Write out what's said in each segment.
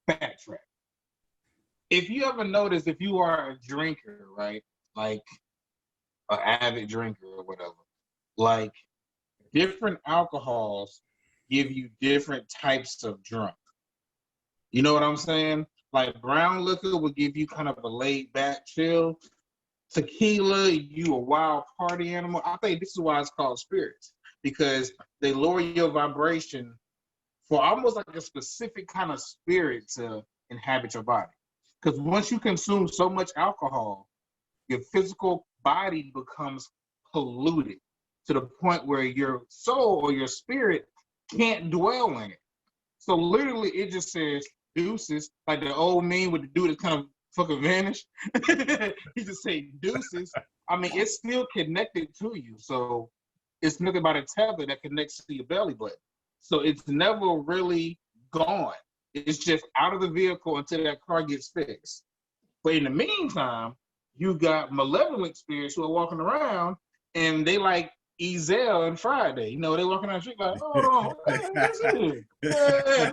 backtrack. If you ever notice, if you are a drinker, right, like an avid drinker or whatever, like different alcohols give you different types of drunk. You know what I'm saying? Like brown liquor will give you kind of a laid back chill. Tequila, you a wild party animal. I think this is why it's called spirits, because they lower your vibration for almost like a specific kind of spirit to inhabit your body. Because once you consume so much alcohol, your physical body becomes polluted to the point where your soul or your spirit can't dwell in it. So literally it just says deuces, like the old meme with the dude that kind of fucking vanished. He just say deuces. I mean, it's still connected to you. So it's nothing but a tether that connects to your belly button. So it's never really gone. It's just out of the vehicle until that car gets fixed. But in the meantime, you got malevolent spirits who are walking around and they like Ezel and Friday. You know, they walking down the street like, hold on, that's it. Yeah.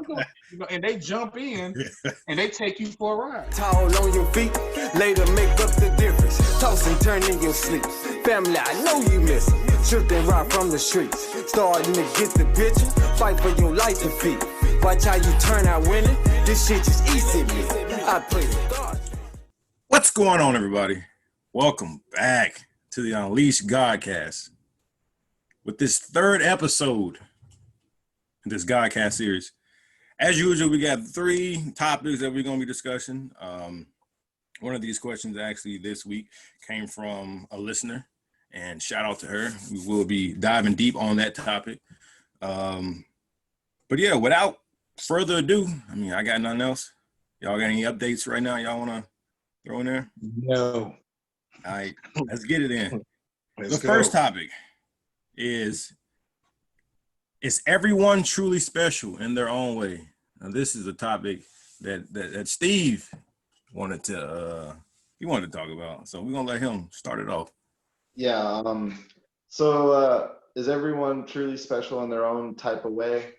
You know, and they jump in and they take you for a ride. Tall on your feet, later make up the difference. Toss and turn in your sleep. Family, I know you miss them. Tripping right from the streets. Starting to get the picture. Fight for your life to feed. Watch how you turn out winning. This shit is easy to me. I pray to God. What's going on, everybody? Welcome back to the Unleashed GodCast. With this third episode in this GodCast series. As usual, we got 3 topics that we're going to be discussing. One of these questions actually this week came from a listener, and shout out to her. We will be diving deep on that topic. But yeah, without further ado, I mean, I got nothing else. Y'all got any updates right now y'all want to throw in there? No. All right, let's get it in. Let's The first topic is everyone truly special in their own way? Now, this is a topic that Steve wanted to talk about. So we're gonna let him start it off. Yeah. So is everyone truly special in their own type of way?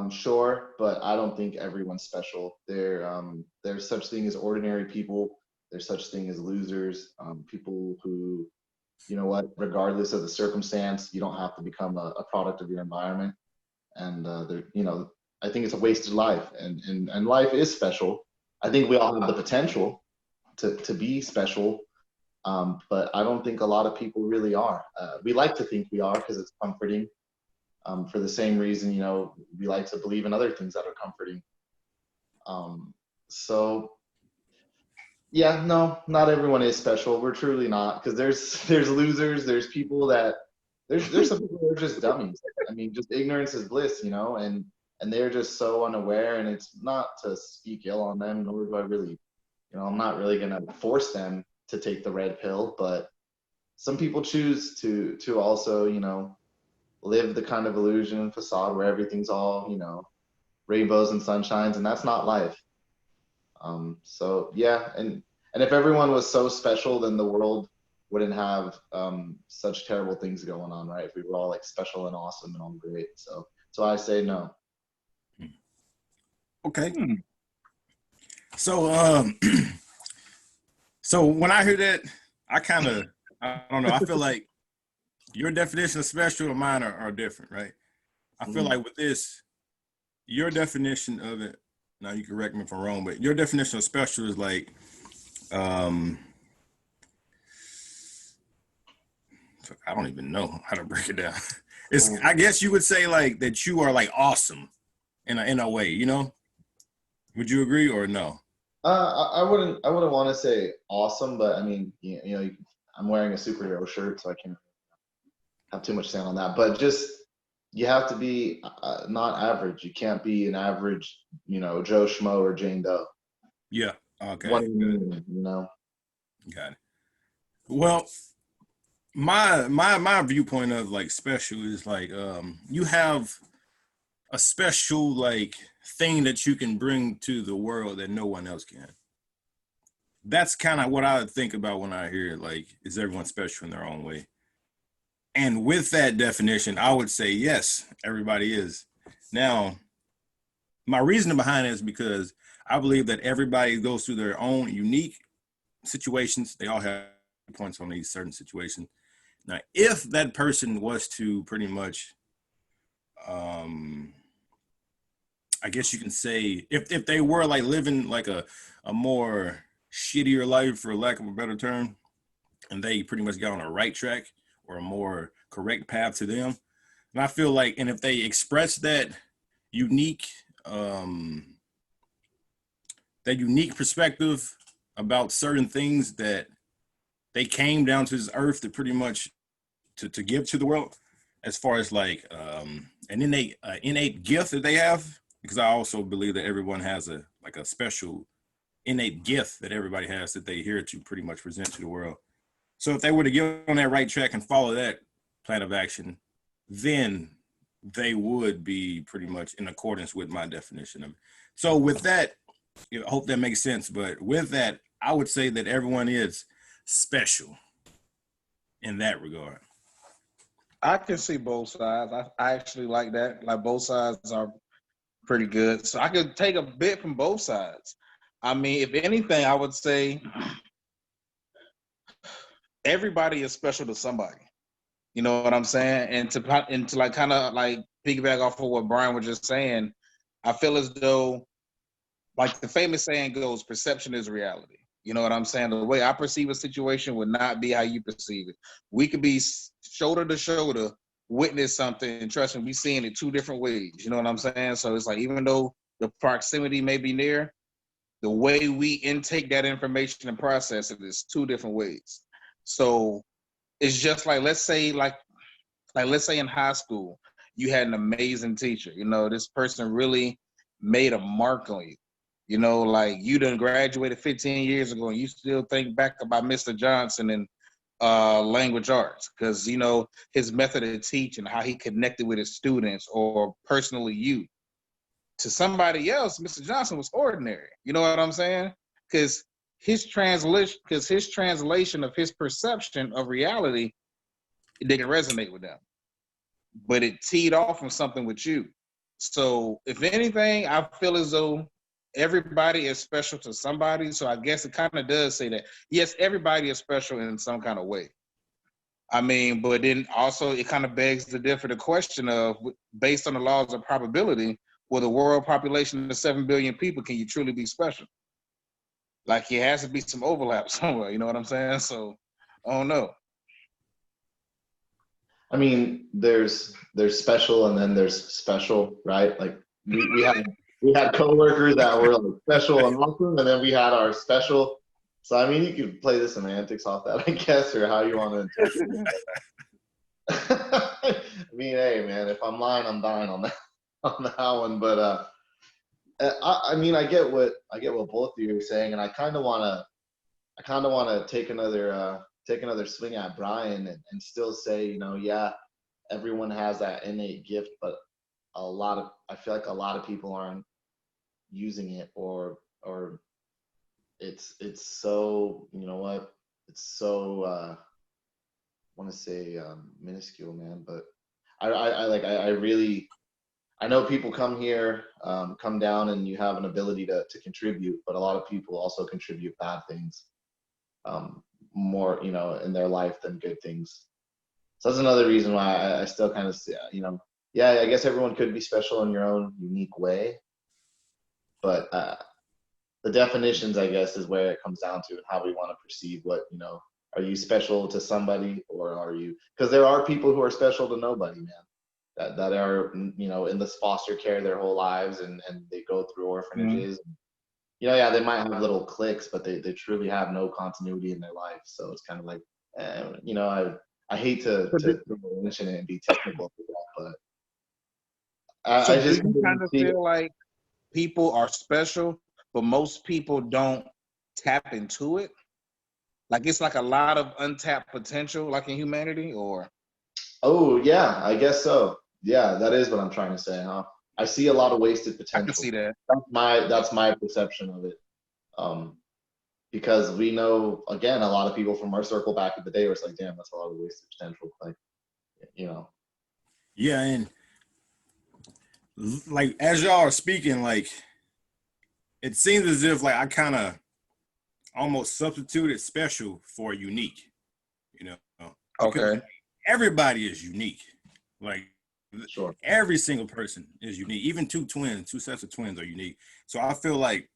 Sure, but I don't think everyone's special. There's such thing as ordinary people. There's such thing as losers. People who, you know what, regardless of the circumstance, you don't have to become a product of your environment. And I think it's a wasted life. And life is special. I think we all have the potential to be special. But I don't think a lot of people really are. We like to think we are because it's comforting. For the same reason, you know, we like to believe in other things that are comforting. So yeah, no, not everyone is special. We're truly not, because there's losers, there's people that there's some people who are just dummies. I mean, just ignorance is bliss, you know, and they're just so unaware, and it's not to speak ill on them, nor do I really, you know, I'm not really gonna force them to take the red pill, but some people choose to also, you know, live the kind of illusion and facade where everything's all, you know, rainbows and sunshines, and that's not life. So yeah, and if everyone was so special, then the world wouldn't have such terrible things going on, right? If we were all like special and awesome and all great. So I say no. Okay. So so when I hear that, I don't know, I feel like your definition of special and mine are different, right? I feel like with this, your definition of it, now you can correct me if I'm wrong, but your definition of special is like, I don't even know how to break it down. I guess you would say like that you are like awesome in a way, you know? Would you agree or no? I wouldn't want to say awesome, but I mean, you know, I'm wearing a superhero shirt, so I can't have too much to say on that. But just, you have to be not average. You can't be an average, you know, Joe Schmo or Jane Doe. Yeah. Okay. You know. Got it. Well, my viewpoint of like special is like you have a special like thing that you can bring to the world that no one else can. That's kind of what I think about when I hear like, is everyone special in their own way? And with that definition, I would say yes, everybody is. Now, my reasoning behind it is because I believe that everybody goes through their own unique situations. They all have points on these certain situations. Now, if that person was to pretty much, I guess you can say, if they were like living like a more shittier life, for lack of a better term, and they pretty much got on a right track or a more correct path to them, and I feel like, and if they express that unique, perspective about certain things that they came down to this earth to pretty much to give to the world, as far as like an innate gift that they have, because I also believe that everyone has a special innate gift that everybody has that they here to pretty much present to the world. So if they were to get on that right track and follow that plan of action, then they would be pretty much in accordance with my definition of it. So with that, I hope that makes sense. But with that, I would say that everyone is special in that regard. I can see both sides. I actually like that. Like both sides are pretty good. So I could take a bit from both sides. I mean, if anything, I would say everybody is special to somebody. You know what I'm saying? And to like kind of like piggyback off of what Brian was just saying, I feel as though, like the famous saying goes, perception is reality. You know what I'm saying? The way I perceive a situation would not be how you perceive it. We could be shoulder to shoulder, witness something, and trust me, we seeing it two different ways. You know what I'm saying? So it's like, even though the proximity may be near, the way we intake that information and process it is two different ways. So it's just like, let's say in high school, you had an amazing teacher. You know, this person really made a mark on you. You know, like you done graduated 15 years ago and you still think back about Mr. Johnson and language arts, because, you know, his method of teaching, how he connected with his students, or personally you. To somebody else, Mr. Johnson was ordinary. You know what I'm saying? Because his translation of his perception of reality, it didn't resonate with them, but it teed off from something with you. So if anything, I feel as though everybody is special to somebody. So I guess it kind of does say that, yes, everybody is special in some kind of way. I mean, but then also it kind of begs the question of, based on the laws of probability, with a world population of 7 billion people, can you truly be special? Like, it has to be some overlap somewhere. You know what I'm saying? So I don't know. I mean, there's special and then there's special, right? Like we had coworkers that were like special and awesome, and then we had our special. So I mean, you could play the semantics off that, I guess, or how you want to interpret it. I mean, hey man, if I'm lying, I'm dying on that one. But I mean, I get what both of you are saying, and I kind of want to take another swing at Brian and still say, you know, yeah, everyone has that innate gift, but I feel like a lot of people aren't using it, or it's so, you know what, it's so I want to say minuscule, man, but I really, I know people come here, come down, and you have an ability to contribute, but a lot of people also contribute bad things, more, you know, in their life than good things. So that's another reason why I still kind of, you know, yeah, I guess everyone could be special in your own unique way, but the definitions, I guess, is where it comes down to, and how we want to perceive what, you know, are you special to somebody, or are you, because there are people who are special to nobody, man, that are, you know, in this foster care their whole lives, and they go through orphanages. Mm-hmm. You know, yeah, they might have little cliques, but they truly have no continuity in their life. So it's kind of like, you know, I hate to mention it and be technical, but I just do you kind of feel like people are special, but most people don't tap into it? Like, it's like a lot of untapped potential, like in humanity, or? Oh yeah, I guess so. Yeah, that is what I'm trying to say, huh? I see a lot of wasted potential. I can see that. That's my perception of it. Because we know, again, a lot of people from our circle back in the day were like, damn, that's a lot of wasted potential. Like, you know. Yeah, and like as y'all are speaking, like it seems as if like I kind of almost substituted special for unique, you know, because Okay. everybody is unique. Like Sure. every single person is unique. Even two sets of twins are unique. So I feel like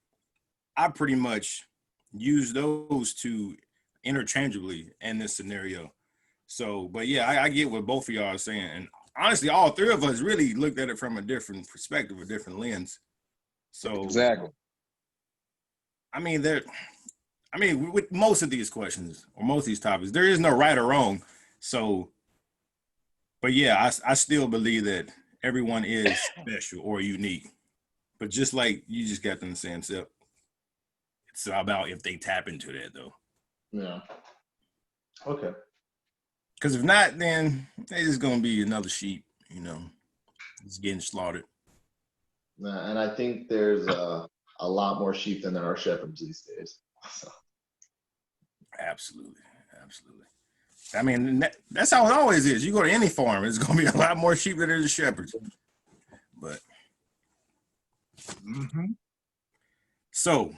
I pretty much use those two interchangeably in this scenario. So, but yeah, I get what both of y'all are saying. And honestly, all three of us really looked at it from a different perspective, a different lens. So, Exactly. I mean, with most of these questions or most of these topics, there is no right or wrong. So, but yeah, I still believe that everyone is special or unique. But just like you just got them saying, so it's about if they tap into that though. Yeah. Okay. Because if not, then they just gonna be another sheep, just getting slaughtered. And I think there's a lot more sheep than there are shepherds these days. So. Absolutely. I mean, that's how it always is. You go to any farm, it's gonna be a lot more sheep than there's shepherds. But so,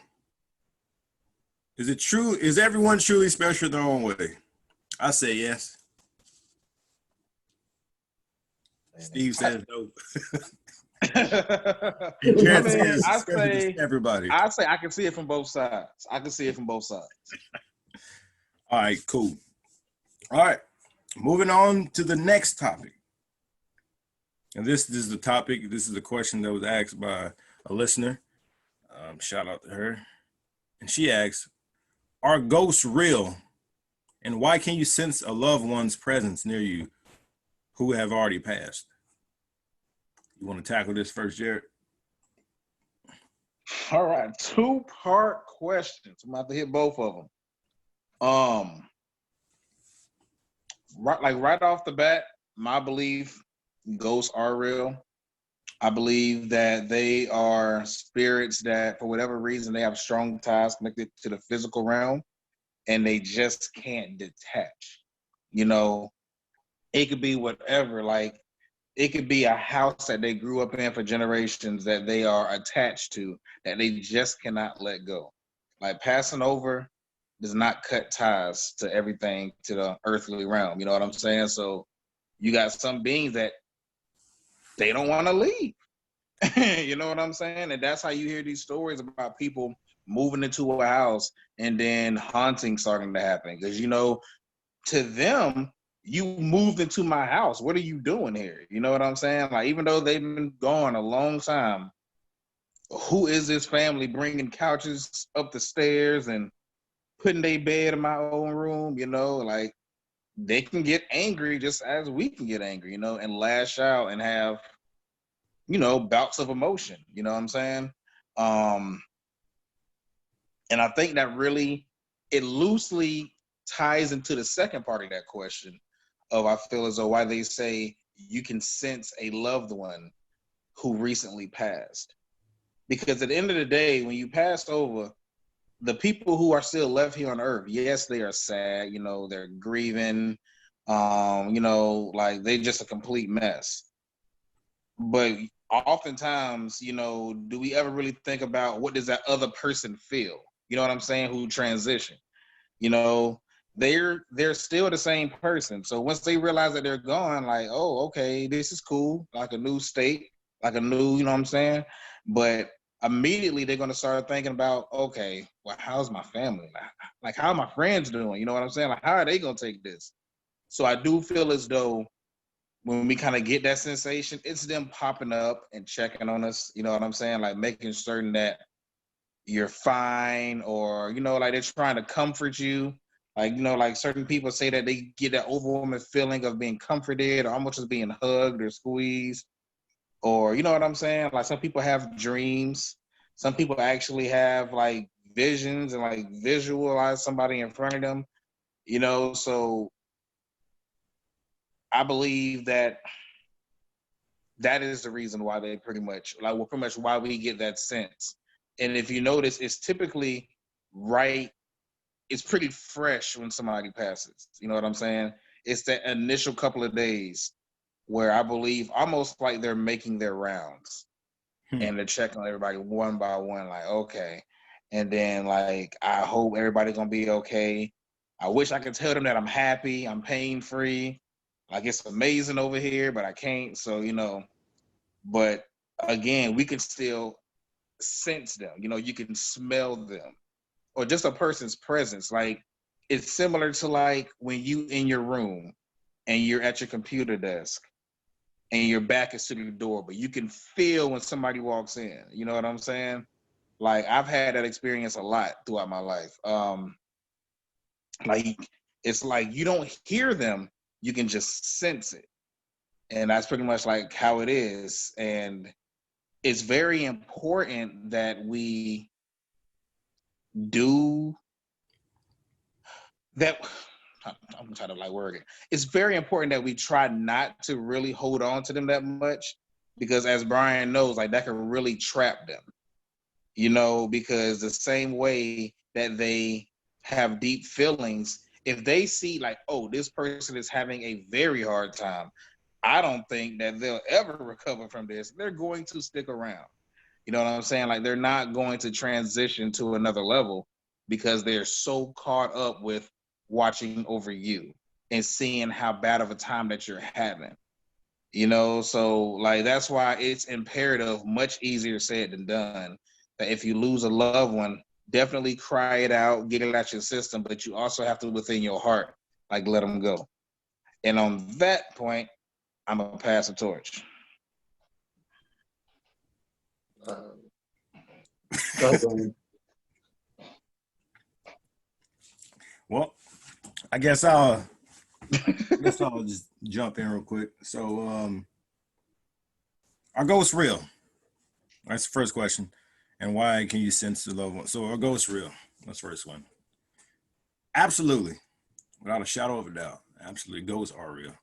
is it true? Is everyone truly special their own way? I say yes. Steve says no. I mean, everybody. I say I can see it from both sides. All right, cool. All right, moving on to the next topic. And this is the topic. This is a question that was asked by a listener. Shout out to her. And she asks, are ghosts real? And why can you sense a loved one's presence near you who have already passed? You want to tackle this first, Jared? All right, 2-part questions. I'm about to hit both of them. Right off the bat, my belief, ghosts are real. I believe that they are spirits that, for whatever reason, they have strong ties connected to the physical realm, and they just can't detach. It could be whatever. Like, it could be a house that they grew up in for generations that they are attached to, that they just cannot let go. Like, passing over does not cut ties to everything, to the earthly realm. You know what I'm saying? So you got some beings that they don't want to leave. You know what I'm saying? And that's how you hear these stories about people moving into a house and then haunting starting to happen. Because, to them, you moved into my house. What are you doing here? You know what I'm saying? Like, even though they've been gone a long time, who is this family bringing couches up the stairs and putting their bed in my own room? Like, they can get angry just as we can get angry, and lash out and have, bouts of emotion. You know what I'm saying? And I think that really, it loosely ties into the second part of that question of, I feel as though, why they say you can sense a loved one who recently passed. Because at the end of the day, when you pass over, the people who are still left here on earth, yes, they are sad, they're grieving, like, they're just a complete mess. But oftentimes, do we ever really think about what does that other person feel? You know what I'm saying? Who transitioned? They're still the same person. So once they realize that they're gone, like, oh, okay, this is cool, like a new state, like a new, you know what I'm saying? But immediately they're going to start thinking about, okay, well, how's my family? Like, how are my friends doing? You know what I'm saying? Like, how are they going to take this? So I do feel as though when we kind of get that sensation, it's them popping up and checking on us. You know what I'm saying? Like, making certain that you're fine, or, like, they're trying to comfort you. Like, like certain people say that they get that overwhelming feeling of being comforted, or almost just being hugged or squeezed. Or, you know what I'm saying? Like, some people have dreams. Some people actually have, like, visions and, like, visualize somebody in front of them. So I believe that is the reason why they pretty much why we get that sense. And if you notice, it's typically it's pretty fresh when somebody passes. You know what I'm saying? It's that initial couple of days where I believe almost like they're making their rounds Hmm. and they're checking on everybody one by one, like, okay. And then like, I hope everybody's gonna be okay. I wish I could tell them that I'm happy, I'm pain free, like it's amazing over here, but I can't. So, but again, we can still sense them. You can smell them or just a person's presence. Like it's similar to like when you in your room and you're at your computer desk and your back is to the door, but you can feel when somebody walks in. You know what I'm saying? Like I've had that experience a lot throughout my life. Like it's like you don't hear them, you can just sense it. And that's pretty much like how it is. And it's very important that we do that. I'm trying to like word it. It's very important that we try not to really hold on to them that much, because as Brian knows, like that can really trap them. Because the same way that they have deep feelings, if they see like, oh, this person is having a very hard time, I don't think that they'll ever recover from this. They're going to stick around. You know what I'm saying? Like they're not going to transition to another level because they're so caught up with watching over you and seeing how bad of a time that you're having. So like that's why it's imperative, much easier said than done, that if you lose a loved one, definitely cry it out, get it out your system, but you also have to within your heart, like let them go. And on that point, I'm gonna pass the torch. Go ahead, Brian. Well, I guess I'll just jump in real quick. So, are ghosts real? That's the first question. And why can you sense the loved one? So, are ghosts real? That's the first one. Absolutely, without a shadow of a doubt. Absolutely, ghosts are real.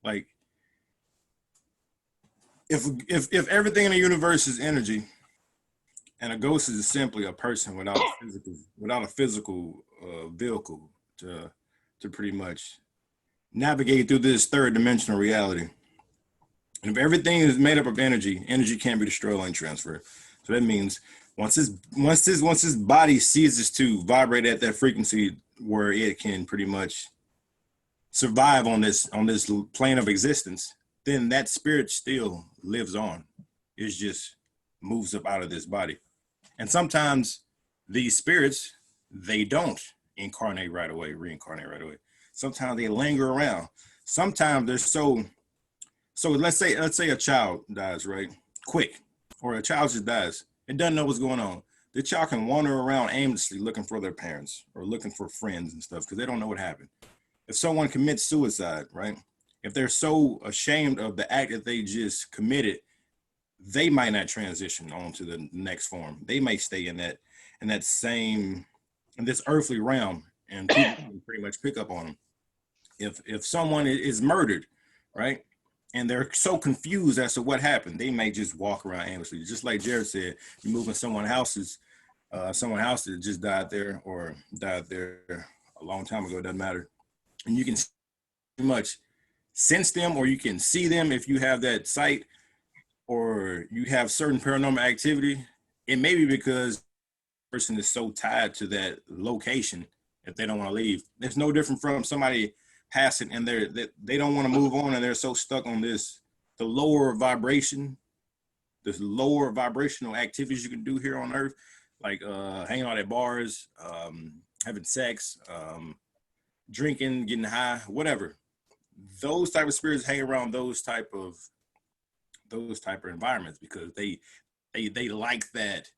Like, if everything in the universe is energy, and a ghost is simply a person without a physical vehicle to pretty much navigate through this third dimensional reality. And if everything is made up of energy, energy can't be destroyed and transferred. So that means once his body ceases to vibrate at that frequency where it can pretty much survive on this plane of existence, then that spirit still lives on. It just moves up out of this body. And sometimes these spirits, they don't reincarnate right away. Sometimes they linger around. Sometimes they're so let's say a child dies, right? Quick. Or a child just dies. It doesn't know what's going on. The child can wander around aimlessly looking for their parents or looking for friends and stuff because they don't know what happened. If someone commits suicide, right? If they're so ashamed of the act that they just committed, they might not transition on to the next form. They may stay in this earthly realm, and people can pretty much pick up on them. If someone is murdered, right, and they're so confused as to what happened, they may just walk around aimlessly. Just like Jared said, you're moving someone's house that just died there a long time ago, it doesn't matter. And you can pretty much sense them, or you can see them if you have that sight, or you have certain paranormal activity. It may be because the person is so tied to that location that they don't want to leave. It's no different from somebody passing and they don't want to move on, and they're so stuck on the lower vibration, the lower vibrational activities you can do here on Earth, like hanging out at bars, having sex, drinking, getting high, whatever. Those type of spirits hang around those type of environments because they like that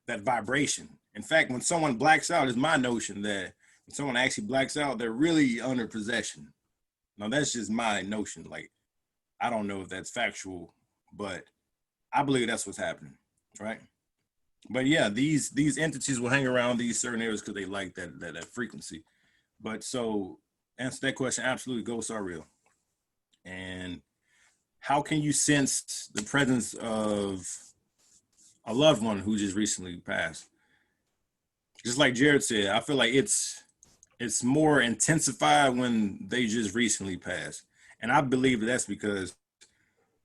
vibration. In fact, when someone blacks out, it's my notion that when someone actually blacks out, they're really under possession. Now that's just my notion. Like, I don't know if that's factual, but I believe that's what's happening, right? But yeah, these entities will hang around these certain areas because they like that frequency. But so answer that question, absolutely, ghosts are real. And how can you sense the presence of a loved one who just recently passed? Just like Jared said, I feel like it's more intensified when they just recently passed. And I believe that's because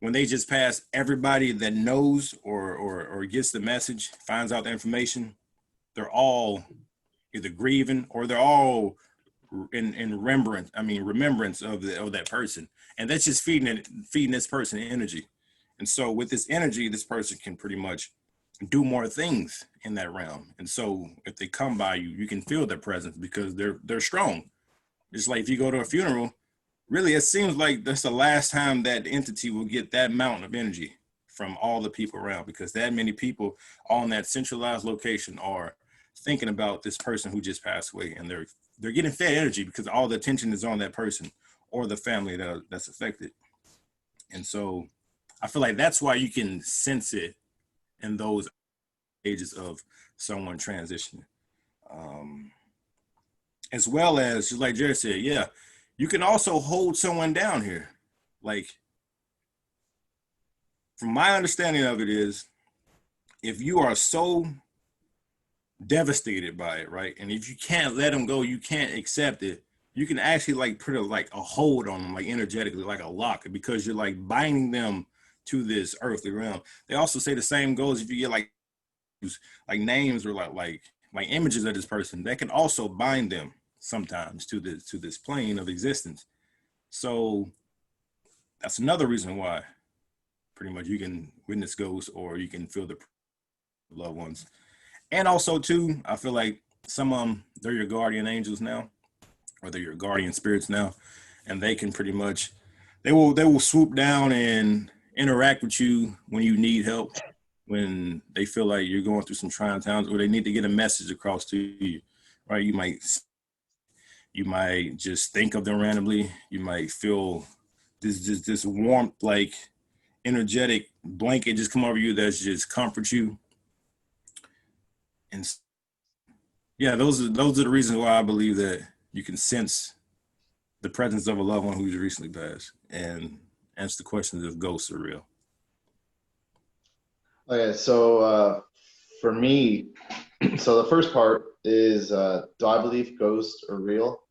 when they just pass, everybody that knows or gets the message, finds out the information, they're all either grieving or they're all in remembrance of that person. And that's just feeding this person energy. And so with this energy, this person can pretty much do more things in that realm. And so if they come by you, you can feel their presence because they're strong. It's like if you go to a funeral, really, it seems like that's the last time that entity will get that mountain of energy from all the people around, because that many people on that centralized location are thinking about this person who just passed away, and they're getting fed energy because all the attention is on that person or the family that's affected. And so I feel like that's why you can sense it in those stages of someone transitioning. As well as, just like Jared said, yeah, you can also hold someone down here. Like, from my understanding of it is, if you are so devastated by it, right, and if you can't let them go, you can't accept it, you can actually like put a hold on them, like energetically, like a lock, because you're like binding them to this earthly realm. They also say the same goes if you get like names or like images of this person, that can also bind them sometimes to this plane of existence. So that's another reason why pretty much you can witness ghosts or you can feel the loved ones. And also too, I feel like some of them, they're your guardian angels now, or they're your guardian spirits now, and they can pretty much, they will swoop down and interact with you when you need help, when they feel like you're going through some trying times, or they need to get a message across to you, right? You might just think of them randomly. You might feel this warmth, like energetic blanket just come over you that's just comfort you. And yeah, those are the reasons why I believe that you can sense the presence of a loved one who's recently passed and answer the question if ghosts are real. Okay, so for me, so the first part is, do I believe ghosts are real?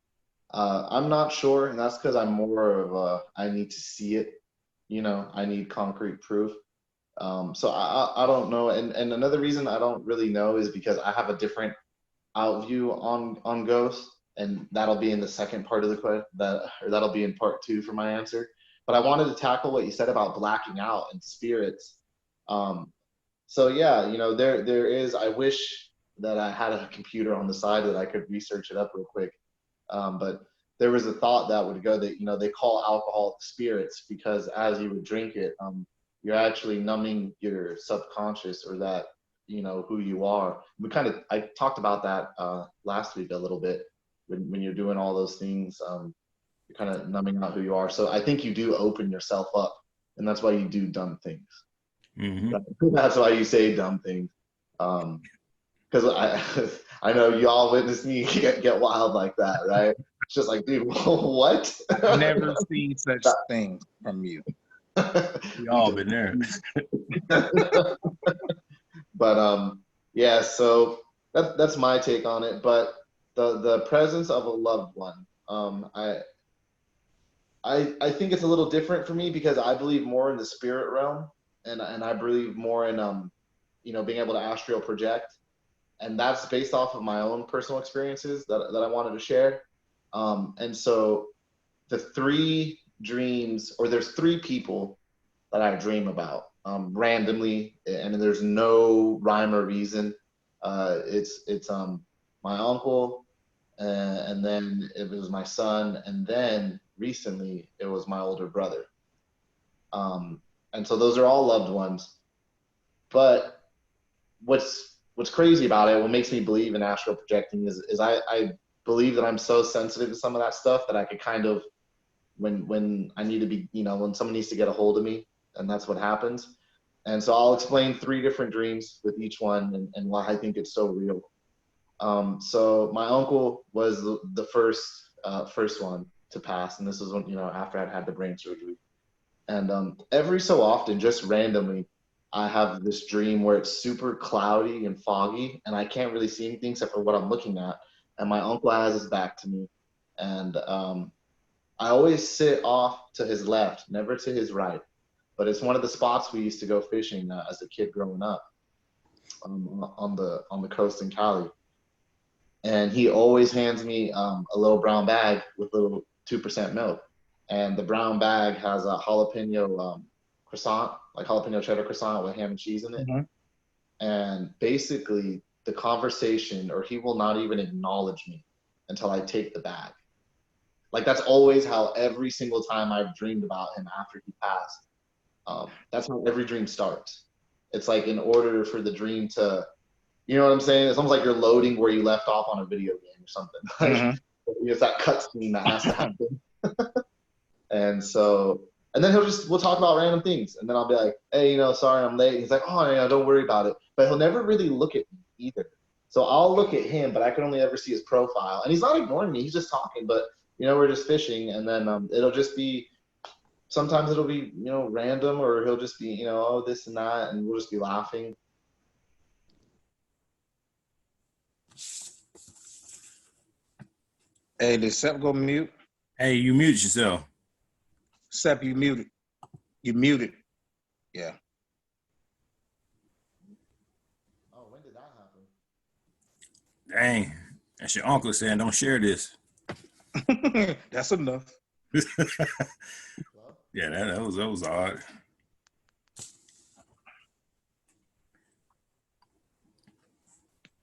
I'm not sure, and that's because I'm more of I need to see it, I need concrete proof. So I don't know, and another reason I don't really know is because I have a different outview on ghosts, and that'll be in the second part of the question, that'll be in part 2 for my answer. But I wanted to tackle what you said about blacking out and spirits. So yeah, there is. I wish that I had a computer on the side that I could research it up real quick. But there was a thought that would go that, they call alcohol spirits because as you would drink it, you're actually numbing your subconscious, or that, who you are. I talked about that last week a little bit. When you're doing all those things, you're kind of numbing out who you are. So I think you do open yourself up, and that's why you do dumb things. Mm-hmm. That's why you say dumb things. Because I know y'all witnessed me get wild like that, right? It's just like, dude, what? I've never seen such things from you. We all been there. But yeah, so that's my take on it. But the presence of a loved one, I think it's a little different for me because I believe more in the spirit realm, and I believe more in being able to astral project. And that's based off of my own personal experiences that I wanted to share. And so the 3 dreams, or there's 3 people that I dream about randomly, and there's no rhyme or reason. It's my uncle, and then it was my son, and then recently it was my older brother. And so those are all loved ones. But what's crazy about it, what makes me believe in astral projecting is I believe that I'm so sensitive to some of that stuff that I could kind of, when I need to be, when someone needs to get a hold of me, and that's what happens. And so I'll explain 3 different dreams with each one and why I think it's so real. So my uncle was the first one to pass, and this was when, after I'd had the brain surgery. And every so often, just randomly, I have this dream where it's super cloudy and foggy, and I can't really see anything except for what I'm looking at. And my uncle has his back to me, and I always sit off to his left, never to his right. but it's one of the spots we used to go fishing as a kid growing up on the coast in Cali. And he always hands me a little brown bag with little 2% milk, and the brown bag has a jalapeno croissant, like jalapeno cheddar croissant with ham and cheese in it. Mhm. And basically, the conversation, or he will not even acknowledge me until I take the bag. Like that's always how every single time I've dreamed about him after he passed. That's how every dream starts. It's like in order for the dream to, you know what I'm saying? It's almost like you're loading where you left off on a video game or something. Like Mhm. it's that cutscene that has to happen. And so, and then we'll talk about random things, and then I'll be like, hey, sorry I'm late. And he's like, oh, don't worry about it. But he'll never really look at me either. So I'll look at him, but I can only ever see his profile, and he's not ignoring me. He's just talking, but we're just fishing, and then it'll just be. Sometimes it'll be random, or he'll just be oh, this and that, and we'll just be laughing. Hey, did Sep go mute? Hey, you mute yourself. Sep, you muted. You muted. Yeah. Oh, when did that happen? Dang, that's your uncle saying don't share this. That's enough. Yeah, that was odd.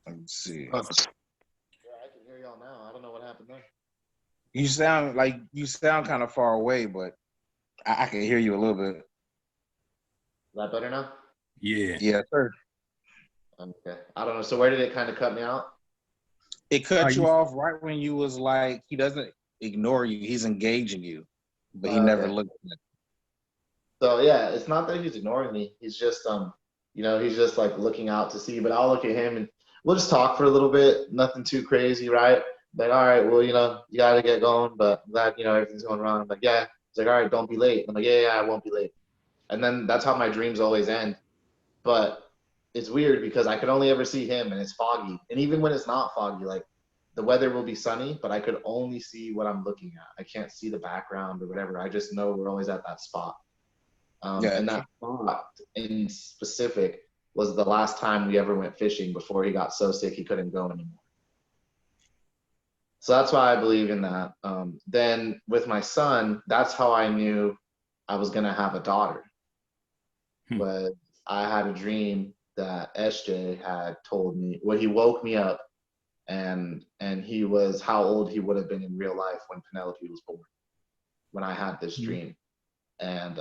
Let's see. Yeah, I can hear y'all now. I don't know what happened there. You sound kind of far away, but I can hear you a little bit. Is that better now? Yeah. Yeah, sir. Okay. I don't know. So where did it kind of cut me out? It cut you off right when you was like, he doesn't ignore you. He's engaging you, but he never looked at it. So yeah, it's not that he's ignoring me. He's just he's just like looking out to sea. But I'll look at him and we'll just talk for a little bit. Nothing too crazy, right? Like, all right, well, you gotta get going, but I'm glad everything's going wrong. I'm like, yeah. He's like, all right, don't be late. I'm like, yeah, I won't be late. And then that's how my dreams always end. But it's weird because I could only ever see him, and it's foggy. And even when it's not foggy, like the weather will be sunny, but I could only see what I'm looking at. I can't see the background or whatever. I just know we're always at that spot. And that spot in specific was the last time we ever went fishing before he got so sick he couldn't go anymore. So that's why I believe in that. Then with my son, that's how I knew I was gonna have a daughter. But I had a dream that SJ had told me. Well, he woke me up, and he was how old he would have been in real life when Penelope was born. When I had this dream, and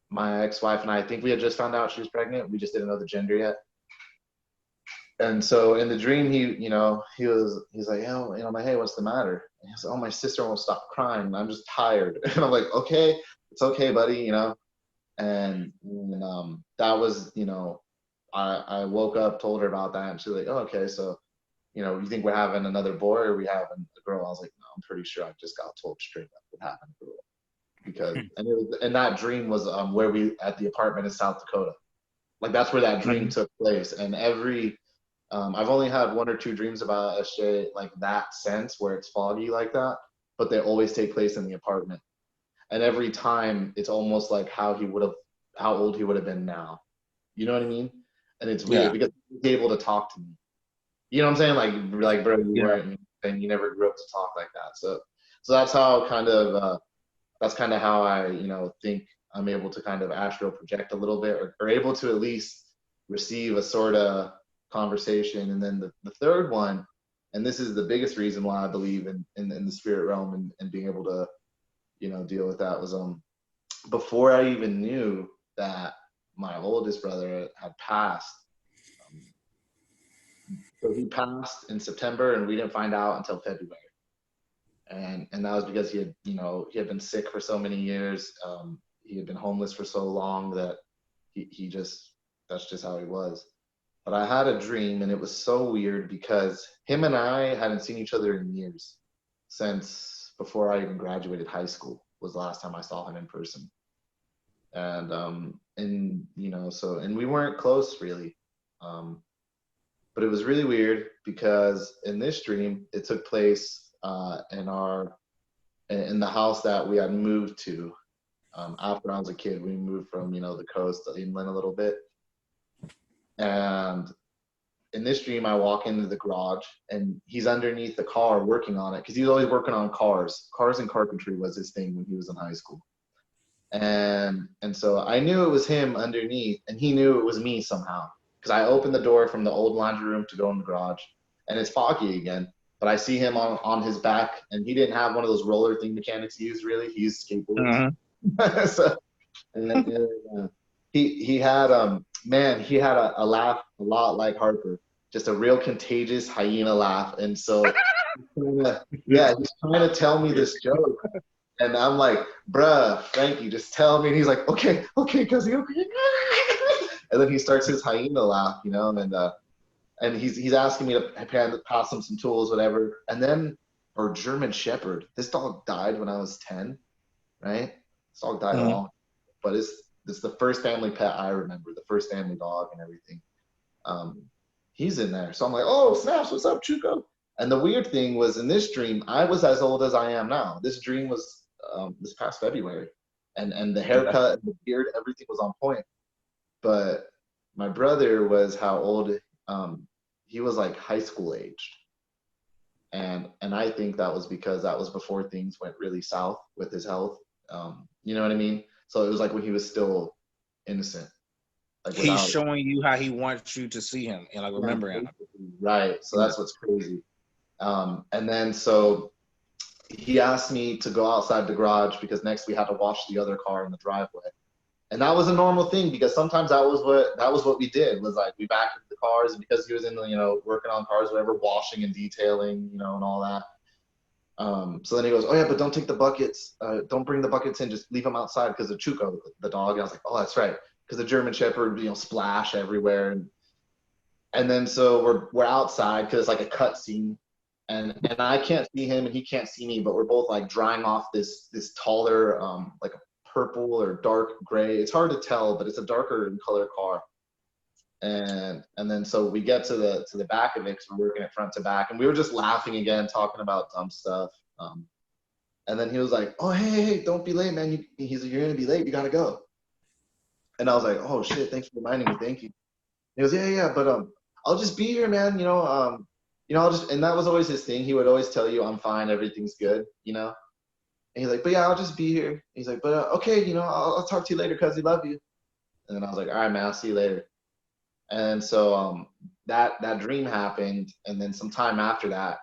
my ex-wife and I think we had just found out she was pregnant. We just didn't know the gender yet. And so in the dream, he's like, I'm like, hey, what's the matter? And he's like, oh, my sister won't stop crying. I'm just tired. And I'm like, okay, it's okay, buddy, And that was, I woke up, told her about that, and she's like, oh, okay, so, you think we're having another boy or we having a girl? I was like, no, I'm pretty sure I just got told straight up what happened. Because and that dream was where we at the apartment in South Dakota. Like that's where that dream took place. And every I've only had one or two dreams about SJ like that sense where it's foggy like that, but they always take place in the apartment. And every time it's almost like how old he would have been now. You know what I mean? And it's weird because he's able to talk to me. You know what I'm saying? Like bro, you weren't, and you never grew up to talk like that. So that's how that's kind of how I, think I'm able to kind of astral project a little bit, or able to at least receive a sort of conversation. And then the third one, and this is the biggest reason why I believe in the spirit realm and being able to, deal with that, was before I even knew that my oldest brother had passed. So he passed in September, and we didn't find out until February. And that was because he had been sick for so many years. He had been homeless for so long that that's just how he was. But I had a dream, and it was so weird because him and I hadn't seen each other in years. Since before I even graduated high school was the last time I saw him in person. And we weren't close really. But it was really weird because in this dream, it took place in the house that we had moved to. After I was a kid, we moved from, the coast to inland a little bit. And in this dream, I walk into the garage and he's underneath the car working on it because he's always working on cars. Cars and carpentry was his thing when he was in high school. And so I knew it was him underneath, and he knew it was me somehow because I opened the door from the old laundry room to go in the garage, and it's foggy again. But I see him on his back, and he didn't have one of those roller thing mechanics use really. He used skateboards. So, and then, he had he had a laugh a lot like Harper, just a real contagious hyena laugh. And so he's trying to tell me this joke, and I'm like, bruh, Frankie, just tell me. And he's like, okay, cuz okay. And then he starts his hyena laugh, and he's asking me to pass him some tools, whatever. And then our German Shepherd, this dog died when I was 10, right? This dog died long, but it's the first family pet I remember, the first family dog and everything. He's in there. So I'm like, oh, snaps, what's up, Chuko? And the weird thing was, in this dream, I was as old as I am now. This dream was this past February. And the haircut and the beard, everything was on point. But my brother was how old? He was like high school aged. And I think that was because that was before things went really south with his health. You know what I mean? So it was like when he was still innocent. Like he's showing you how he wants you to see him and like remember him. Right. So that's what's crazy. And then so he asked me to go outside the garage because next we had to wash the other car in the driveway. And that was a normal thing because sometimes that was what we did, was like we backed into the cars, and because he was in the, working on cars, whatever, washing and detailing, and all that. So then he goes, oh yeah, but don't take the buckets. Don't bring the buckets in. Just leave them outside because of Chuko, the dog. And I was like, oh, that's right. Because the German Shepherd, splash everywhere. And then so we're outside because it's like a cut scene. And I can't see him and he can't see me, but we're both like drying off this taller, like a purple or dark gray. It's hard to tell, but it's a darker in color car. And then so we get to the back of it because we're working it front to back, and we were just laughing again, talking about dumb stuff. And then he was like, "Oh, hey, don't be late, man. He's like, you're gonna be late. You gotta go." And I was like, "Oh shit, thanks for reminding me. Thank you." He goes, "Yeah, but I'll just be here, man. I'll just." And that was always his thing. He would always tell you, "I'm fine. Everything's good." And he's like, "But yeah, I'll just be here." He's like, "But okay, I'll talk to you later, cuz I love you." And then I was like, "All right, man. I'll see you later." And so that dream happened, and then some time after that,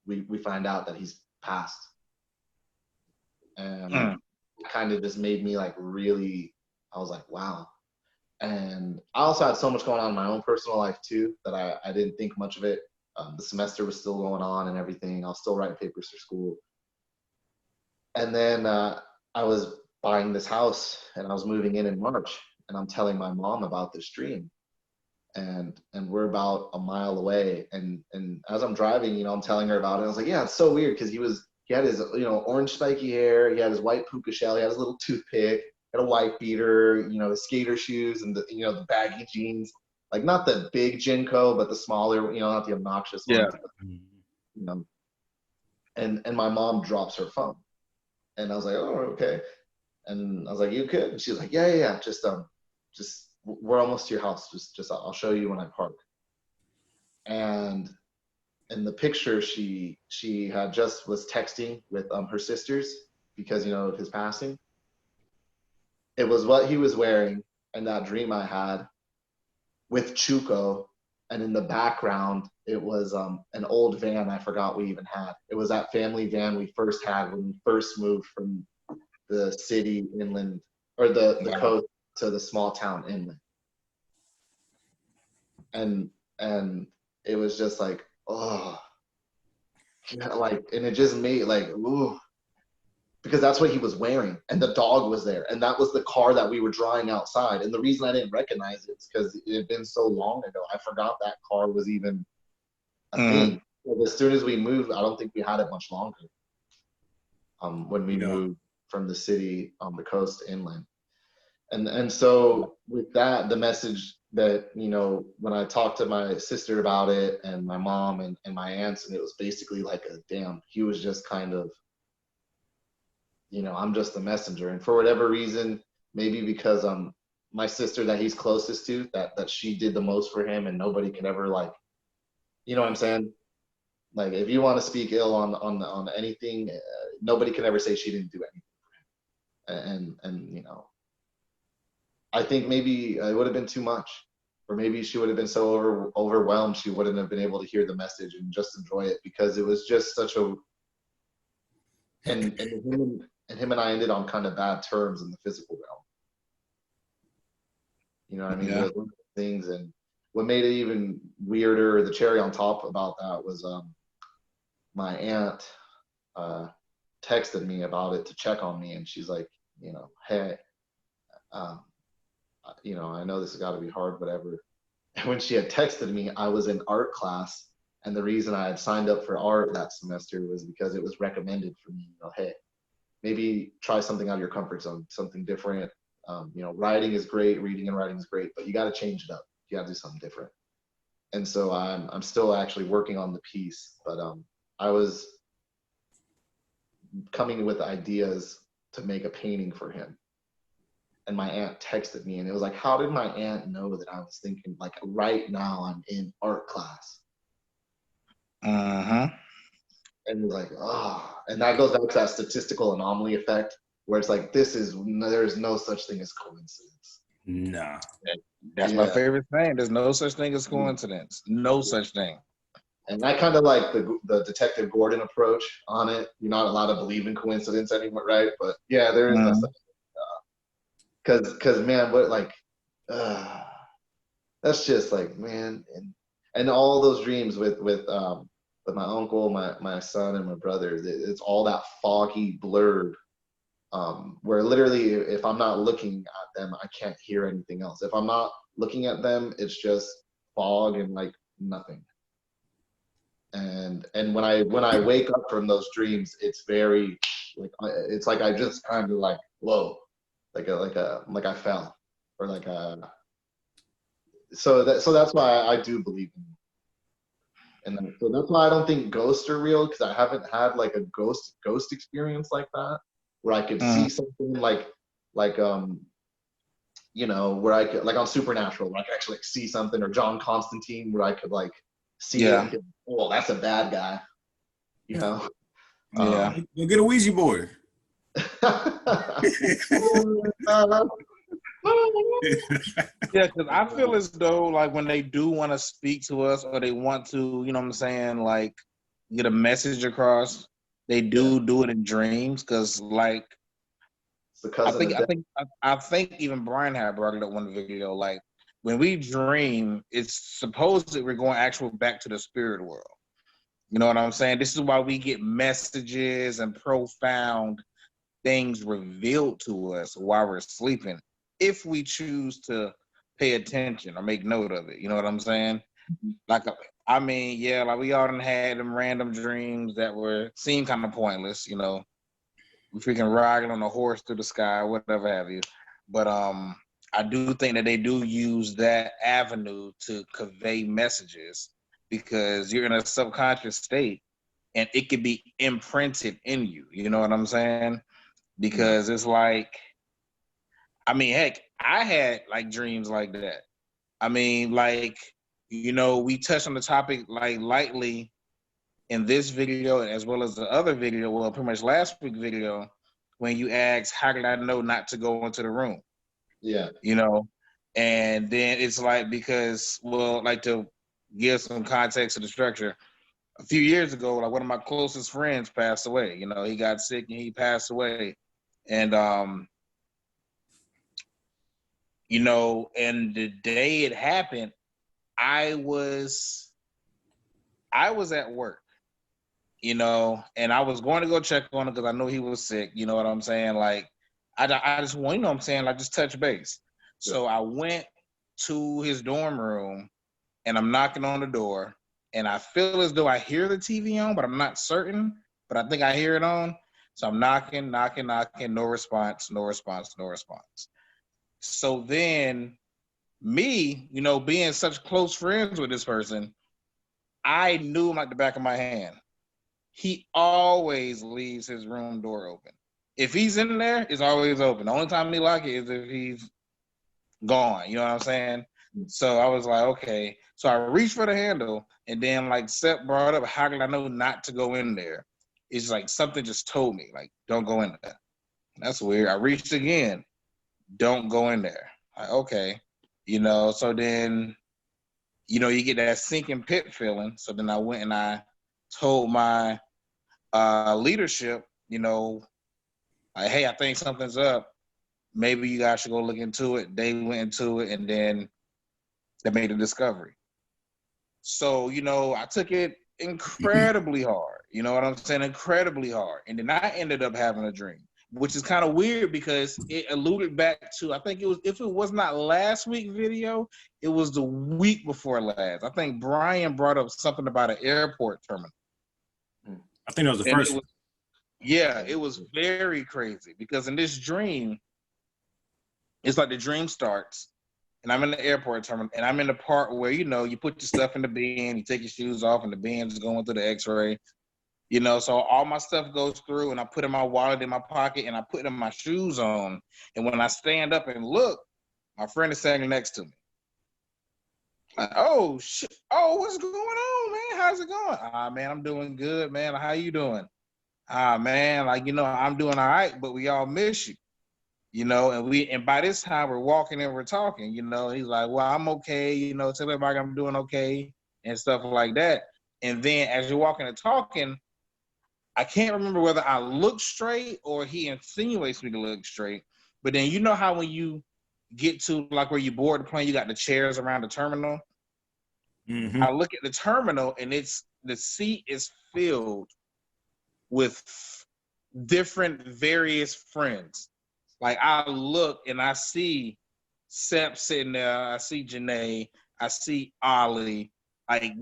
we find out that he's passed, and it kind of just made me like really. I was like, wow. And I also had so much going on in my own personal life too that I didn't think much of it. The semester was still going on and everything. I was still writing papers for school, and then I was buying this house, and I was moving in March. And I'm telling my mom about this dream, and we're about a mile away. And as I'm driving, I'm telling her about it. I was like, yeah, it's so weird because he had his orange spiky hair, he had his white puka shell, he had his little toothpick, had a white beater, his skater shoes, and the baggy jeans, like not the big Jinko, but the smaller, not the obnoxious one. And my mom drops her phone, and I was like, oh, okay. And I was like, you good? And she was like, yeah. Just we're almost to your house. Just I'll show you when I park. And in the picture, she had just was texting with her sisters because of his passing. It was what he was wearing in that dream I had with Chuko, and in the background it was an old van I forgot we even had. It was that family van we first had when we first moved from the city inland, or the coast, to the small town inland. And it was just like, oh, like, and it just made like, ooh, because that's what he was wearing, and the dog was there, and that was the car that we were drawing outside. And the reason I didn't recognize it is because it had been so long ago. I forgot that car was even a thing. So as soon as we moved, I don't think we had it much longer. When we moved from the city on the coast inland. And so with that, the message that, when I talked to my sister about it, and my mom and my aunts, and it was basically like he was just kind of I'm just the messenger. And for whatever reason, maybe because my sister that he's closest to, that she did the most for him, and nobody could ever, like, you know what I'm saying? Like, if you want to speak ill on anything, nobody can ever say she didn't do anything. And I think maybe it would have been too much, or maybe she would have been so overwhelmed she wouldn't have been able to hear the message and just enjoy it, because it was just such a. And him and I ended on kind of bad terms in the physical realm. You know what I mean? Yeah. There was one of the things, and what made it even weirder, the cherry on top about that, was my aunt texted me about it to check on me, and she's like, hey, I know this has got to be hard, whatever. And when she had texted me, I was in art class, and the reason I had signed up for art that semester was because it was recommended for me. Hey, maybe try something out of your comfort zone, something different. Writing is great, reading and writing is great, but you got to change it up. You got to do something different. And so I'm still actually working on the piece, but I was coming with ideas to make a painting for him. And my aunt texted me, and it was like, how did my aunt know that I was thinking, like, right now I'm in art class? Uh-huh. And it was like, and that goes back to that statistical anomaly effect, where it's like, there's no such thing as coincidence. Nah. That's my favorite thing. There's no such thing as coincidence. No such thing. And I kind of like the Detective Gordon approach on it. You're not allowed to believe in coincidence anymore, right? But yeah, there is no such thing. Because man, what, like, that's just like, man, and all those dreams with my uncle, my son, and my brother, it's all that foggy blurb, where literally, if I'm not looking at them, I can't hear anything else. If I'm not looking at them, it's just fog and like nothing. And when I wake up from those dreams, it's very like, it's like I just kind of like, whoa, like I fell, or like so that's why I do believe in. And so that's why I don't think ghosts are real, because I haven't had like a ghost experience like that, where I could see something like where I could, like on Supernatural, where I could actually like see something, or John Constantine, where I could like see it and think, oh, that's a bad guy, Yeah. Go get a Ouija board. Yeah, because I feel as though, like, when they do want to speak to us, or they want to, like, get a message across, they do it in dreams. Because, like, I think even Brian had brought it up one video. Like, when we dream, it's supposed that we're going back to the spirit world. You know what I'm saying? This is why we get messages and profound things revealed to us while we're sleeping, if we choose to pay attention or make note of it. You know what I'm saying? Like, I mean, yeah, like, we all done had them random dreams that seemed kind of pointless, we freaking riding on a horse through the sky, whatever have you. But I do think that they do use that avenue to convey messages, because you're in a subconscious state and it could be imprinted in you. You know what I'm saying? Because it's like, I mean, heck, I had like dreams like that. I mean, like, we touched on the topic like lightly in this video, as well as the other video, well, pretty much last week's video, when you asked, how did I know not to go into the room? Yeah. And then it's like, because, well, like, to give some context to the structure, a few years ago, like, one of my closest friends passed away. He got sick and he passed away. And, and the day it happened, I was at work, and I was going to go check on him because I know he was sick. You know what I'm saying? Like, I just want, like, just touch base. Yeah. So I went to his dorm room, and I'm knocking on the door, and I feel as though I hear the TV on, but I'm not certain, but I think I hear it on. So I'm knocking, no response. So then me, being such close friends with this person, I knew him like the back of my hand. He always leaves his room door open. If he's in there, it's always open. The only time he lock it is if he's gone. You know what I'm saying? So I was like, okay. So I reached for the handle, and then like Seth brought up, how can I know not to go in there? It's like something just told me, like, don't go in there. That's weird. I reached again. Don't go in there. Like, okay. You know, so then, you know, you get that sinking pit feeling. So then I went and I told my leadership, you know, like, hey, I think something's up. Maybe you guys should go look into it. They went into it, and then they made a discovery. So, you know, I took it incredibly hard. You know what I'm saying? Incredibly hard. And then I ended up having a dream, which is kind of weird because it alluded back to, I think it was, if it was not last week video, it was the week before last. I think Brian brought up something about an airport terminal. I think that was the first one. Yeah, it was very crazy because in this dream, it's like the dream starts, and I'm in the airport terminal, and I'm in the part where, you know, you put your stuff in the bin, you take your shoes off, and the bin's going through the x-ray. You know, so all my stuff goes through, and I put in my wallet in my pocket, and I put in my shoes on. And when I stand up and look, my friend is standing next to me. Like, oh, shit. Oh, what's going on, man? How's it going? Man, I'm doing good, man. How you doing? Man, like, you know, I'm doing all right, but we all miss you. You know, and by this time we're walking and we're talking, you know, he's like, well, I'm okay, you know, tell everybody I'm doing okay and stuff like that. And then as you're walking and talking, I can't remember whether I look straight or he insinuates me to look straight. But then you know how when you get to like where you board the plane, you got the chairs around the terminal. Mm-hmm. I look at the terminal and the seat is filled with different various friends. Like I look and I see Sep sitting there, I see Janae, I see Ollie, like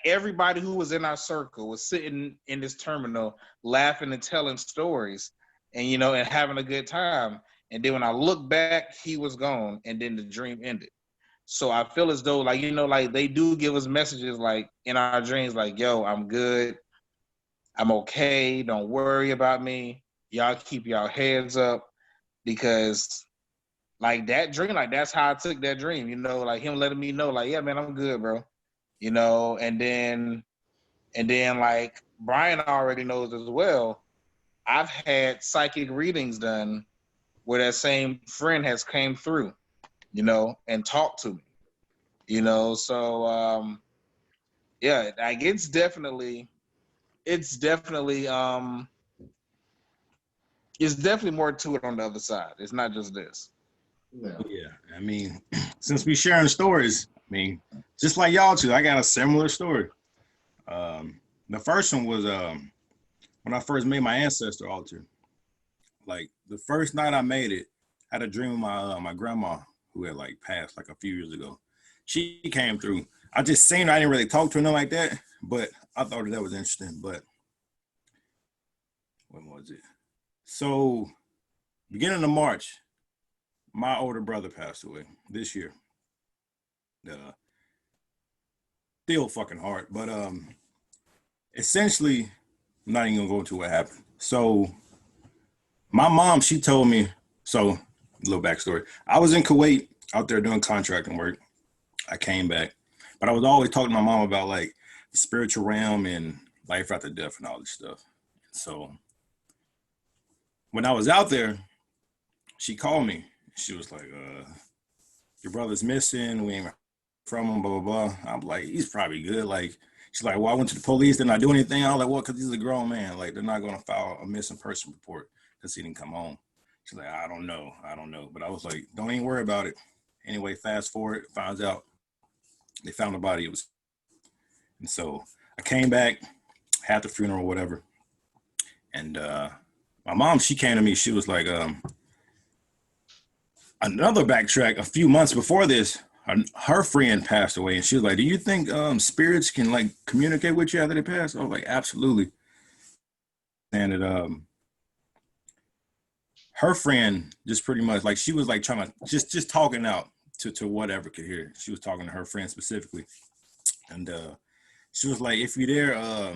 everybody who was in our circle was sitting in this terminal laughing and telling stories and, you know, and having a good time. And then when I look back, he was gone, and then the dream ended. So I feel as though, like, you know, like they do give us messages like in our dreams, like, yo, I'm good. I'm okay. Don't worry about me. Y'all keep y'all heads up. Because like that dream, like that's how I took that dream, you know, like him letting me know, like, yeah, man, I'm good, bro. You know, and then like Brian already knows as well, I've had psychic readings done where that same friend has came through, you know, and talked to me. You know, so yeah, like it's definitely more to it on the other side. It's not just this. Yeah, I mean, since we sharing stories, I mean, just like y'all two, I got a similar story. The first one was when I first made my ancestor altar. Like the first night I made it, I had a dream of my grandma who had like passed like a few years ago. She came through. I just seen her. I didn't really talk to her, nothing like that, but I thought that was interesting. But when was it? So beginning of March, my older brother passed away this year. Still fucking hard, but essentially, I'm not even gonna go into what happened. So my mom, she told me, so a little backstory. I was in Kuwait out there doing contracting work. I came back, but I was always talking to my mom about like the spiritual realm and life after death and all this stuff. So when I was out there, she called me. She was like, your brother's missing. We ain't from him, blah, blah, blah. I'm like, he's probably good. Like, she's like, well, I went to the police. They're not doing anything. I was like, well, because he's a grown man. Like, they're not going to file a missing person report because he didn't come home. She's like, I don't know. But I was like, don't even worry about it. Anyway, fast forward, finds out they found the body. And so I came back, had the funeral or whatever. And my mom, she came to me. She was like, another backtrack, a few months before this, her friend passed away, and she was like, do you think spirits can like communicate with you after they pass? I was like, absolutely. And it, her friend just pretty much like, she was like trying to just talking out to whatever could hear. She was talking to her friend specifically. And she was like, if you're there,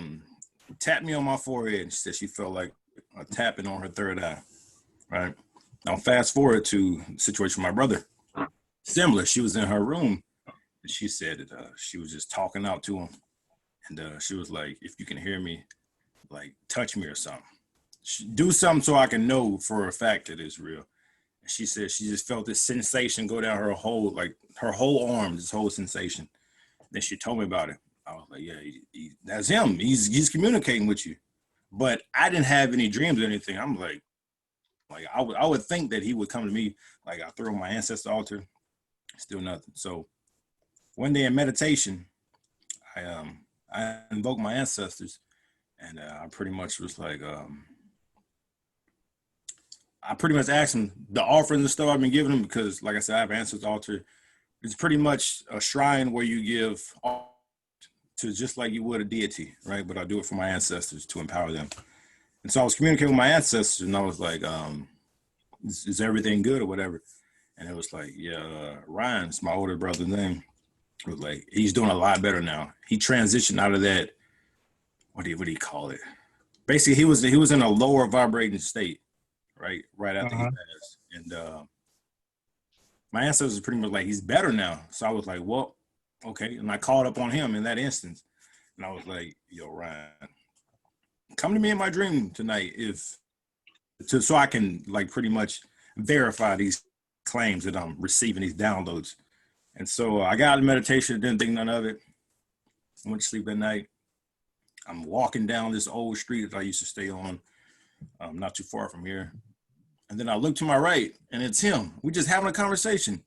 tap me on my forehead. And she said she felt like a tapping on her third eye, right? Now fast forward to the situation with my brother. Similar, she was in her room and she said that she was just talking out to him. And she was like, if you can hear me, like touch me or something. Do something so I can know for a fact that it's real. And she said she just felt this sensation go down her whole arm, this whole sensation. Then she told me about it. I was like, yeah, that's him. He's communicating with you. But I didn't have any dreams or anything. I'm like I would think that he would come to me, like I throw my ancestor altar, still nothing. So one day in meditation, I invoked my ancestors, and I pretty much was like, I pretty much asked him the offerings and stuff I've been giving him, because like I said, I have ancestors altar. It's pretty much a shrine where you give to just like you would a deity, right? But I do it for my ancestors to empower them. And so I was communicating with my ancestors, and I was like, is everything good or whatever? And it was like, yeah, Ryan's my older brother's name. It was like, he's doing a lot better now. He transitioned out of that, what do you call it? Basically, he was in a lower vibrating state, right after he passed. And my ancestors pretty much like, he's better now. So I was like, well, okay. And I called up on him in that instance. And I was like, yo, Ryan, come to me in my dream tonight so I can like pretty much verify these claims that I'm receiving, these downloads. And so I got out of meditation, didn't think none of it. I went to sleep that night. I'm walking down this old street that I used to stay on, not too far from here. And then I look to my right, and it's him. We're just having a conversation.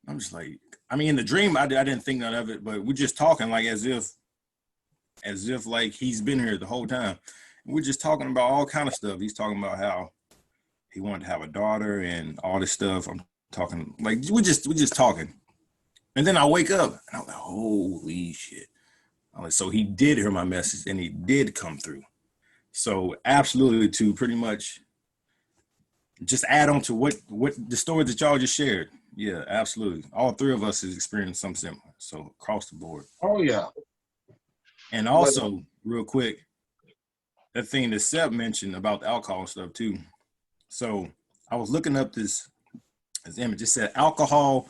I'm just like, I mean, in the dream, I didn't think none of it, but we're just talking like as if like he's been here the whole time. And we're just talking about all kind of stuff. He's talking about how he wanted to have a daughter and all this stuff. I'm talking like we're just talking. And then I wake up and I'm like, holy shit. I'm like, so he did hear my message and he did come through. So absolutely, to pretty much just add on to what the story that y'all just shared. Yeah, absolutely. All three of us has experienced something similar. So across the board. Oh yeah. And also, real quick, that thing that Seb mentioned about the alcohol stuff too. So I was looking up this image. It said alcohol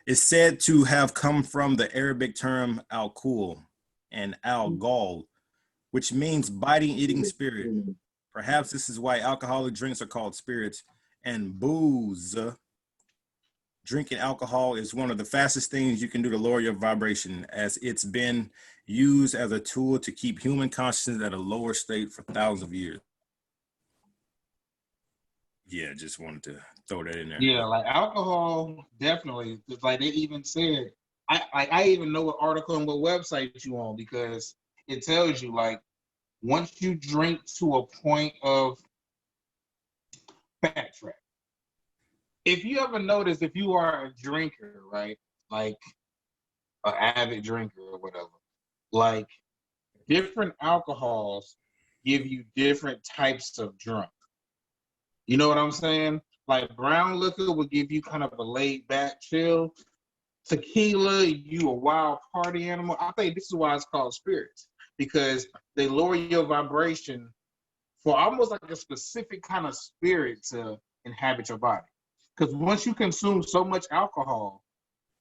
is said to have come from the Arabic term alcohol and algol, which means biting, eating spirit. Perhaps this is why alcoholic drinks are called spirits, and booze. Drinking alcohol is one of the fastest things you can do to lower your vibration, as it's been used as a tool to keep human consciousness at a lower state for thousands of years. Yeah, just wanted to throw that in there. Yeah, like alcohol, definitely. Just like they even said, I even know what article and what website you on, because it tells you like once you drink to a point of backtrack. If you ever notice, if you are a drinker, right, like an avid drinker or whatever, like different alcohols give you different types of drunk. You know what I'm saying? Like brown liquor will give you kind of a laid back chill. Tequila, you a wild party animal. I think this is why it's called spirits, because they lower your vibration for almost like a specific kind of spirit to inhabit your body. Because once you consume so much alcohol,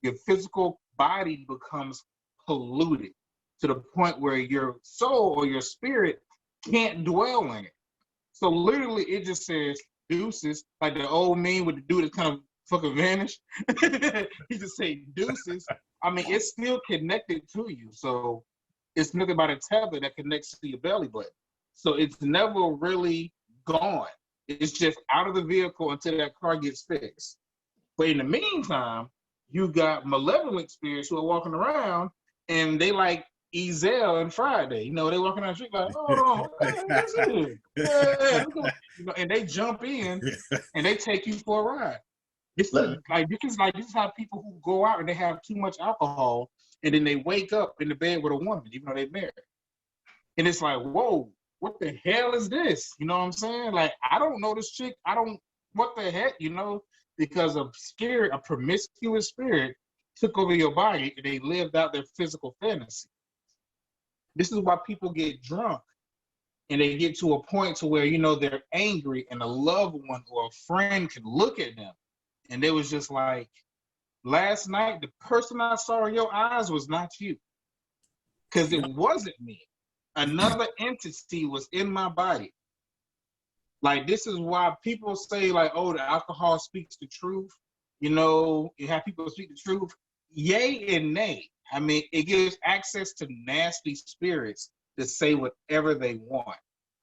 your physical body becomes polluted to the point where your soul or your spirit can't dwell in it. So literally it just says deuces, like the old meme with the dude that kind of fucking vanished. He just say deuces. I mean, it's still connected to you. So it's nothing but a tether that connects to your belly button. So it's never really gone. It's just out of the vehicle until that car gets fixed. But in the meantime, you got malevolent spirits who are walking around and they like Ezel and Friday. You know, they walking down the street like, oh, that's it. Yeah. You know, and they jump in and they take you for a ride. This is how people who go out and they have too much alcohol and then they wake up in the bed with a woman, even though they're married. And it's like, whoa, what the hell is this? You know what I'm saying? Like, I don't know this chick. What the heck, you know? Because a promiscuous spirit took over your body and they lived out their physical fantasy. This is why people get drunk and they get to a point to where, you know, they're angry and a loved one or a friend can look at them. And they was just like, last night, the person I saw in your eyes was not you. Because it wasn't me. Another entity was in my body. Like, this is why people say, like, oh, the alcohol speaks the truth. You know, you have people speak the truth. Yay and nay. I mean, it gives access to nasty spirits to say whatever they want.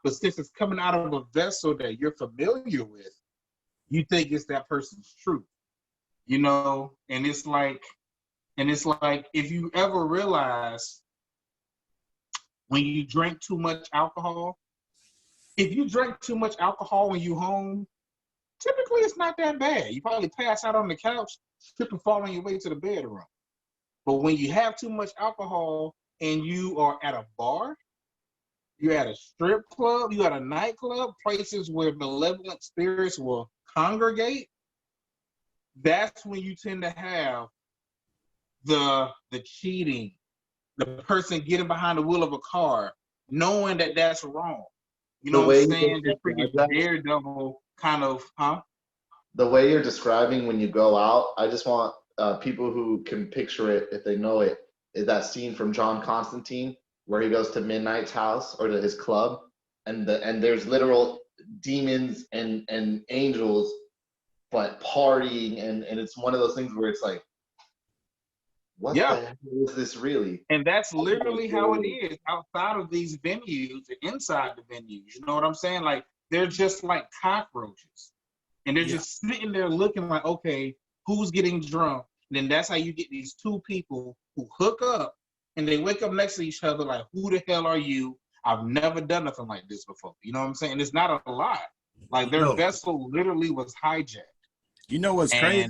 But since it's coming out of a vessel that you're familiar with, you think it's that person's truth. You know, and it's like, if you ever realize when you drink too much alcohol, if you drink too much alcohol when you home, typically it's not that bad. You probably pass out on the couch, trip and fall on your way to the bedroom. But when you have too much alcohol and you are at a bar, you're at a strip club, you at a nightclub, places where malevolent spirits will congregate, that's when you tend to have the cheating, the person getting behind the wheel of a car, knowing that that's wrong. You know what I'm saying? Just freaking daredevil kind of, The way you're describing when you go out, I just want people who can picture it, if they know it, is that scene from John Constantine where he goes to Midnight's house or to his club, and there's literal demons and angels, but partying, and it's one of those things where it's like, what the hell is this really? And that's literally how it is outside of these venues and inside the venues. You know what I'm saying? Like, they're just like cockroaches. And they're just sitting there looking like, okay, who's getting drunk? And then that's how you get these two people who hook up and they wake up next to each other like, who the hell are you? I've never done nothing like this before. You know what I'm saying? It's not a lie. Like, their vessel literally was hijacked. You know what's crazy?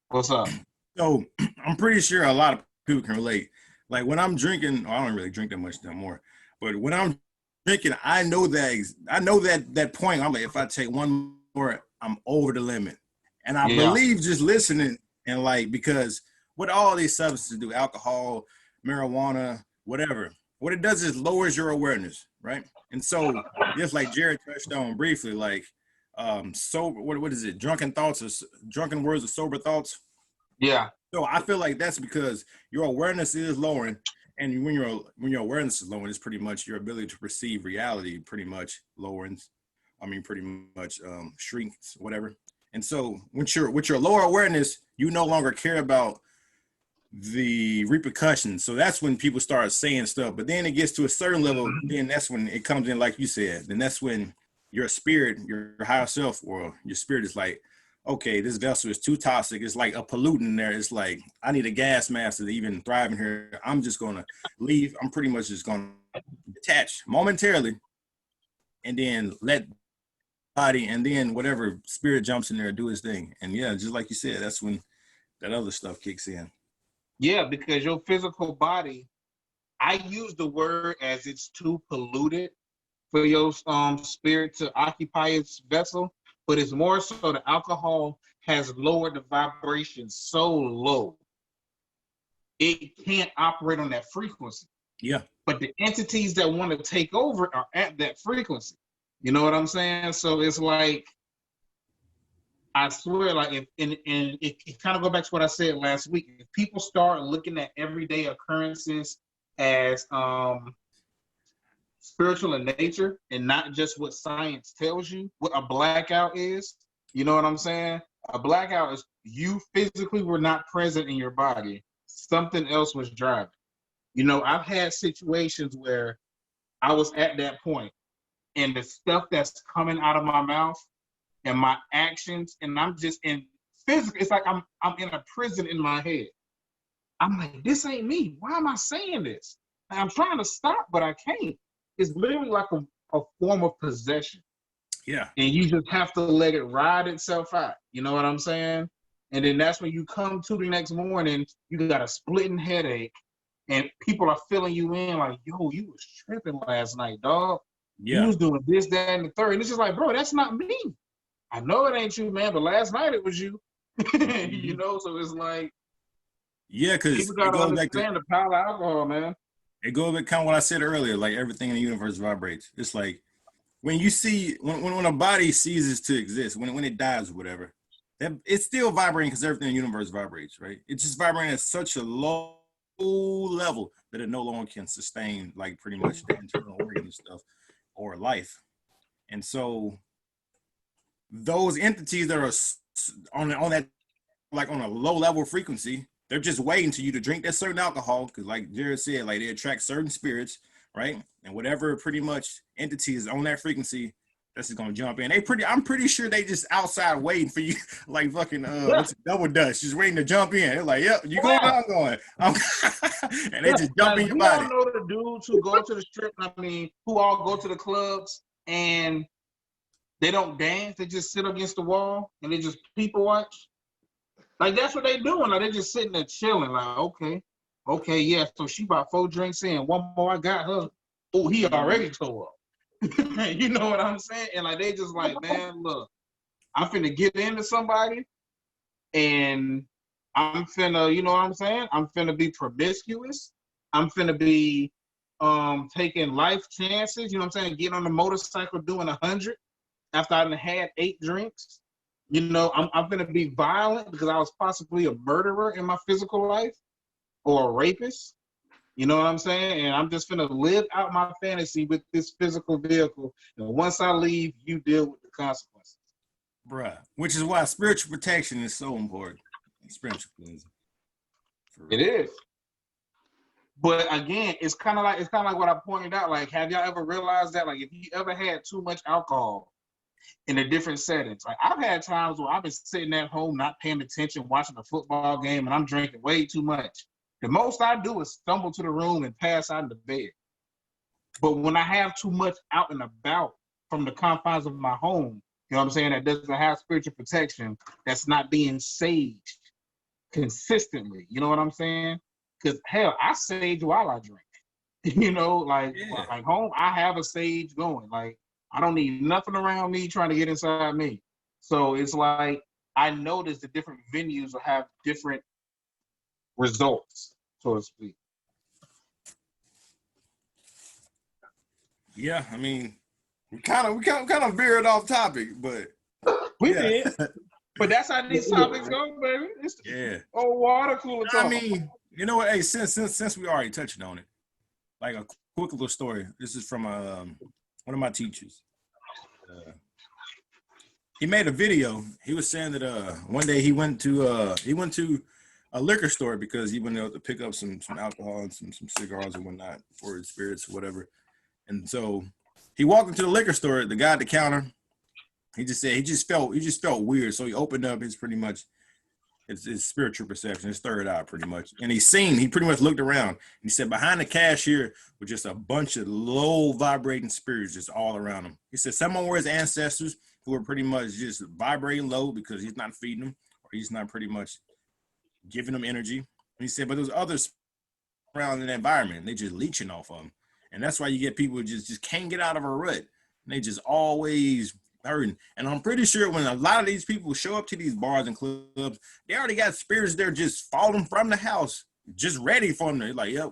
What's up? So I'm pretty sure a lot of people can relate. Like, when I'm drinking, I don't really drink that much no more, but when I'm drinking, I know that point. I'm like, if I take one more, I'm over the limit. And I believe just listening, and like, because what all these substances do, alcohol, marijuana, whatever, what it does is lowers your awareness, right? And so just like Jared touched on briefly, like sober, what is it? Drunken thoughts, or drunken words, or sober thoughts. Yeah. So I feel like that's because your awareness is lowering, and when your awareness is lowering, it's pretty much your ability to perceive reality pretty much lowers. I mean, pretty much shrinks, whatever. And so with your lower awareness, you no longer care about the repercussions. So that's when people start saying stuff. But then it gets to a certain level, then that's when it comes in, like you said. Then that's when your spirit, your higher self, or your spirit is like, okay, this vessel is too toxic. It's like a pollutant in there. It's like, I need a gas mask to even thrive in here. I'm just going to leave. I'm pretty much just going to detach momentarily and then let body, and then whatever spirit jumps in there, do his thing. And yeah, just like you said, that's when that other stuff kicks in. Yeah, because your physical body, I use the word as it's too polluted for your spirit to occupy its vessel, but it's more so the alcohol has lowered the vibration so low it can't operate on that frequency. Yeah. But the entities that want to take over are at that frequency. You know what I'm saying? So it's like, I swear, like, it kind of go back to what I said last week. If people start looking at everyday occurrences as spiritual in nature and not just what science tells you, what a blackout is, you know what I'm saying? A blackout is you physically were not present in your body. Something else was driving. You know, I've had situations where I was at that point, and the stuff that's coming out of my mouth and my actions, and I'm just in physical, it's like I'm in a prison in my head. I'm like, this ain't me. Why am I saying this? I'm trying to stop, but I can't. It's literally like a form of possession. Yeah. And you just have to let it ride itself out. You know what I'm saying? And then that's when you come to the next morning, you got a splitting headache, and people are filling you in like, yo, you was tripping last night, dog. Yeah. You was doing this, that, and the third. And it's just like, bro, that's not me. I know it ain't you, man, but last night it was you. You know, so it's like, yeah, because people gotta understand the power of alcohol, man. It goes with kind of what I said earlier, like everything in the universe vibrates. It's like when you see when a body ceases to exist, when it dies or whatever, that it's still vibrating because everything in the universe vibrates, right? It's just vibrating at such a low level that it no longer can sustain like pretty much the internal organ and stuff or life. And so those entities that are on that like on a low level frequency, they're just waiting to you to drink that certain alcohol because like Jared said, like they attract certain spirits, right? And whatever pretty much entity is on that frequency, that's just gonna jump in. I'm pretty sure they just outside waiting for you, like fucking what's it, double dutch, just waiting to jump in. They're like, yep, you going, I'm going. And they just jump in your body. You don't know the dudes who go to the strip, I mean, who all go to the clubs and they don't dance, they just sit against the wall and they just people watch. Like that's what they doing. Like they just sitting there chilling. Like okay, yeah. So she bought 4 drinks in. One more, I got her. Oh, he already tore up. You know what I'm saying? And like they just like, man, look, I'm finna get into somebody, and I'm finna, you know what I'm saying? I'm finna be promiscuous. I'm finna be taking life chances. You know what I'm saying? Getting on the motorcycle doing 100 after I had 8 drinks. You know, I'm going to be violent because I was possibly a murderer in my physical life or a rapist. You know what I'm saying? And I'm just going to live out my fantasy with this physical vehicle. And once I leave, you deal with the consequences. Bruh, which is why spiritual protection is so important. Spiritual cleansing. It is. But again, it's kind of like what I pointed out. Like, have y'all ever realized that? Like, if you ever had too much alcohol in the different settings. Like I've had times where I've been sitting at home, not paying attention, watching a football game, and I'm drinking way too much. The most I do is stumble to the room and pass out in the bed. But when I have too much out and about from the confines of my home, you know what I'm saying, that doesn't have spiritual protection, that's not being saged consistently. You know what I'm saying? Because hell, I sage while I drink. You know, like home, I have a sage going. Like I don't need nothing around me trying to get inside me. So it's like I notice the different venues will have different results, so to speak. Yeah, I mean, we kind of veered off topic, but we did. But that's how these topics go, baby. It's old water cooler talk. I mean, you know what? Hey, since we already touched on it, like a quick little story. This is from one of my teachers. He made a video. He was saying that one day he went to a liquor store because he went out to pick up some alcohol and some cigars and whatnot for his spirits or whatever. And so he walked into the liquor store. The guy at the counter, he just said he just felt weird. So he opened up his pretty much his spiritual perception, his third eye pretty much. And he pretty much looked around. He said behind the cashier was just a bunch of low vibrating spirits just all around him. He said someone were his ancestors who were pretty much just vibrating low because he's not feeding them or he's not pretty much giving them energy. And he said, but there's others around in the environment. They just leeching off of them. And that's why you get people who just can't get out of a rut. And they just always hurting. And I'm pretty sure when a lot of these people show up to these bars and clubs, they already got spirits there just falling from the house, just ready for them. They're like, yep,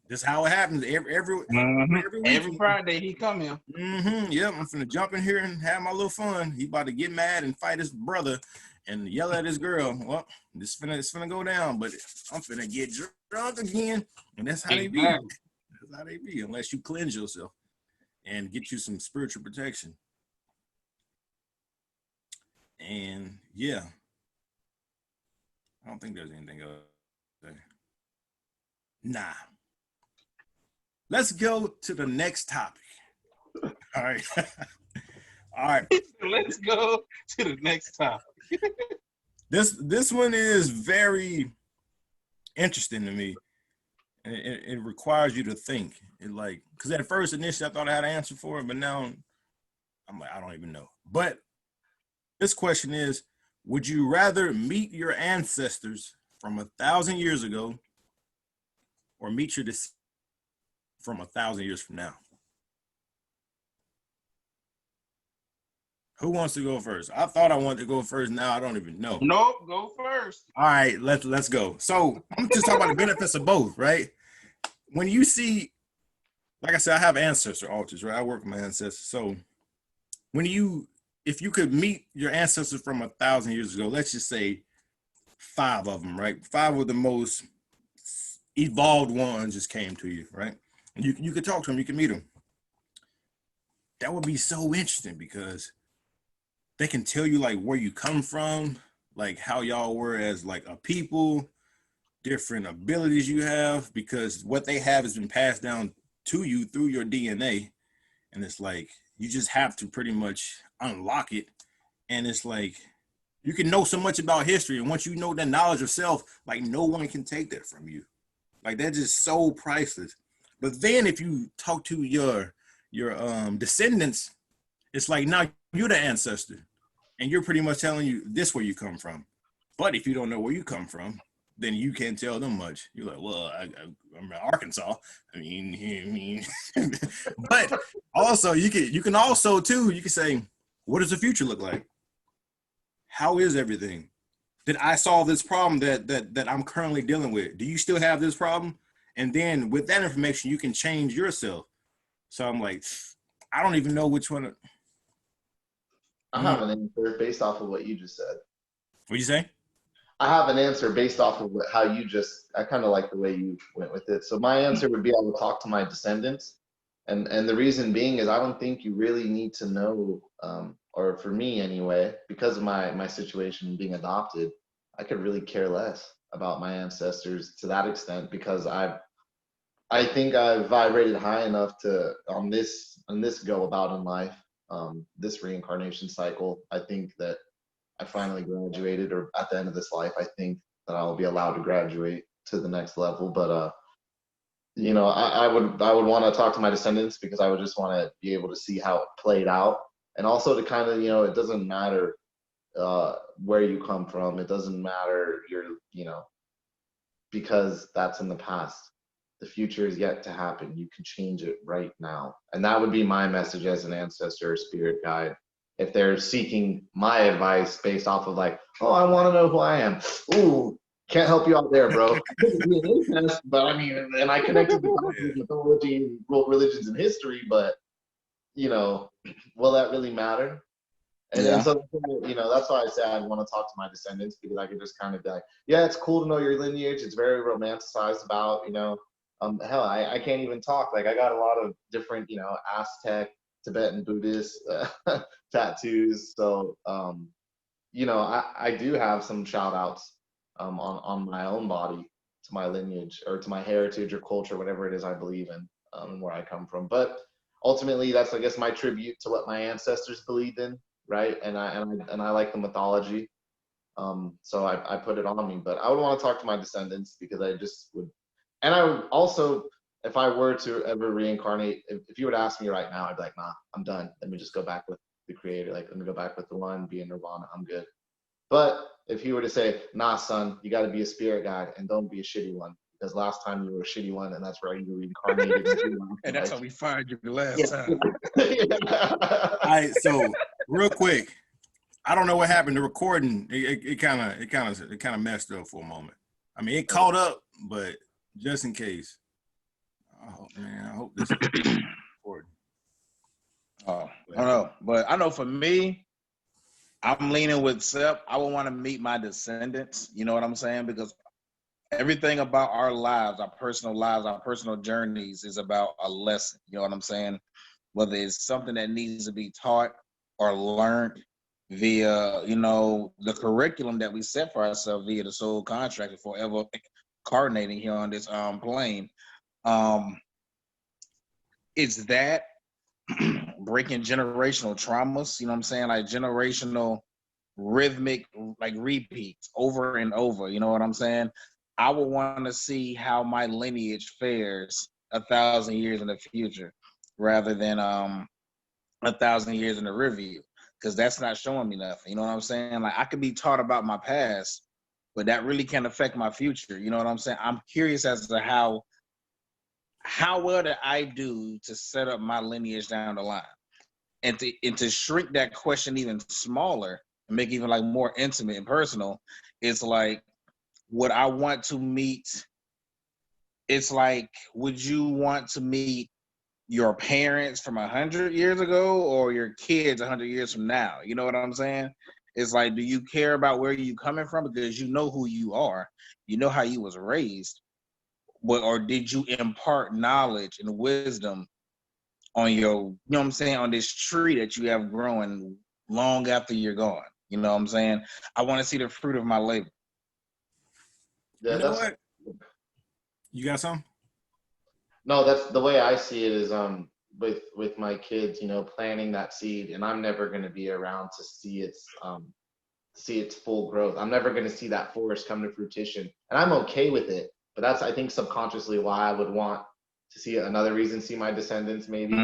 this is how it happens. Every Friday he come here. Yep, I'm finna jump in here and have my little fun. He about to get mad and fight his brother and yell at his girl. Well, it's finna go down, but I'm finna get drunk again. And that's how they be. That's how they be, unless you cleanse yourself and get you some spiritual protection. And yeah, I don't think there's anything else there. Nah. Let's go to the next topic. All right. All right. Let's go to the next topic. This one is very interesting to me. It requires you to think. Because at first, initially, I thought I had an answer for it, but now I'm like, I don't even know. But this question is, would you rather meet your ancestors from 1,000 years ago or meet your descendants from 1,000 years from now? Who wants to go first? I thought I wanted to go first. Now I don't even know. Nope, go first. All right, let's go. So I'm just talking about the benefits of both, right? when you see, like I said, I have ancestor altars, right? I work with my ancestors. So if you could meet your ancestors from 1,000 years ago, let's just say 5 of them, right? 5 of the most evolved ones just came to you, right? And you could talk to them, you can meet them. That would be so interesting because they can tell you like where you come from, like how y'all were as like a people, different abilities you have, because what they have has been passed down to you through your DNA. And it's like, you just have to pretty much unlock it. And it's like, you can know so much about history. And once you know that knowledge of self, like no one can take that from you. Like that's just so priceless. But then if you talk to your descendants, it's like now you're the ancestor and you're pretty much telling you this where you come from. But if you don't know where you come from, then you can't tell them much. You're like, well, I'm in Arkansas. I mean, but also you can also too, you can say, what does the future look like? How is everything? Did I solve this problem that I'm currently dealing with? Do you still have this problem? And then with that information, you can change yourself. So I'm like, I don't even know which one. I have an answer based off of what you just said. What'd you say? I have an answer based off of how you just, I kind of like the way you went with it. So my answer would be I would talk to my descendants. And the reason being is I don't think you really need to know, or for me anyway, because of my situation being adopted, I could really care less about my ancestors to that extent because I think I've vibrated high enough to on this go about in life, this reincarnation cycle. I think that I finally graduated, or at the end of this life, I think that I'll be allowed to graduate to the next level. But I would want to talk to my descendants because I would just want to be able to see how it played out, and also to kind of it doesn't matter where you come from. It doesn't matter because that's in the past. The future is yet to happen. You can change it right now. And that would be my message as an ancestor or spirit guide. If they're seeking my advice based off of like, oh, I want to know who I am. Ooh, can't help you out there, bro. But I mean, and I connected with mythology and world religions and history, but will that really matter? And so, that's why I say I want to talk to my descendants, because I can just kind of be like, yeah, it's cool to know your lineage. It's very romanticized about, hell, I can't even talk. Like I got a lot of different, Aztec, Tibetan, Buddhist tattoos. So, I do have some shout outs on my own body to my lineage or to my heritage or culture, whatever it is I believe in, and where I come from. But ultimately, that's, I guess, my tribute to what my ancestors believed in. Right. And I like the mythology. So I put it on me, but I would want to talk to my descendants because I just would. And I would also, if I were to ever reincarnate, if you would ask me right now, I'd be like, nah, I'm done. Let me just go back with the creator. Like, let me go back with the one, be in nirvana. I'm good. But if he were to say, nah, son, you got to be a spirit guide and don't be a shitty one, because last time you were a shitty one and that's where you were reincarnated. And that's how we fired you the last time. All right, so real quick, I don't know what happened. The recording, it kind of messed up for a moment. I mean, it caught up, but just in case. I hope this is recording. Oh, I don't know. But I know for me, I'm leaning with Sep. I would want to meet my descendants. You know what I'm saying? Because everything about our lives, our personal journeys is about a lesson. You know what I'm saying? Whether it's something that needs to be taught or learned via, the curriculum that we set for ourselves via the soul contract and forever incarnating here on this plane. It's that breaking generational traumas, you know what I'm saying? Like generational rhythmic, like repeats over and over, you know what I'm saying? I would want to see how my lineage fares 1,000 years in the future rather than 1,000 years in the rearview, because that's not showing me nothing. You know what I'm saying? Like I could be taught about my past, but that really can't affect my future. You know what I'm saying? I'm curious as to how well did I do to set up my lineage down the line, and to shrink that question even smaller and make it even like more intimate and personal. It's like, would I want to meet it's like, would you want to meet your parents from 100 years ago or your kids 100 years from now? You know what I'm saying? It's like, do you care about where you coming from because you know who you are, you know how you was raised, or did you impart knowledge and wisdom on your, you know what I'm saying, on this tree that you have growing long after you're gone? You know what I'm saying? I want to see the fruit of my labor. Yeah, You know what? You got something? No, that's the way I see it is with my kids, you know, planting that seed, and I'm never going to be around to see its full growth. I'm never going to see that forest come to fruition, and I'm okay with it. But that's, I think, subconsciously why I would want to see it. Another reason, see my descendants maybe,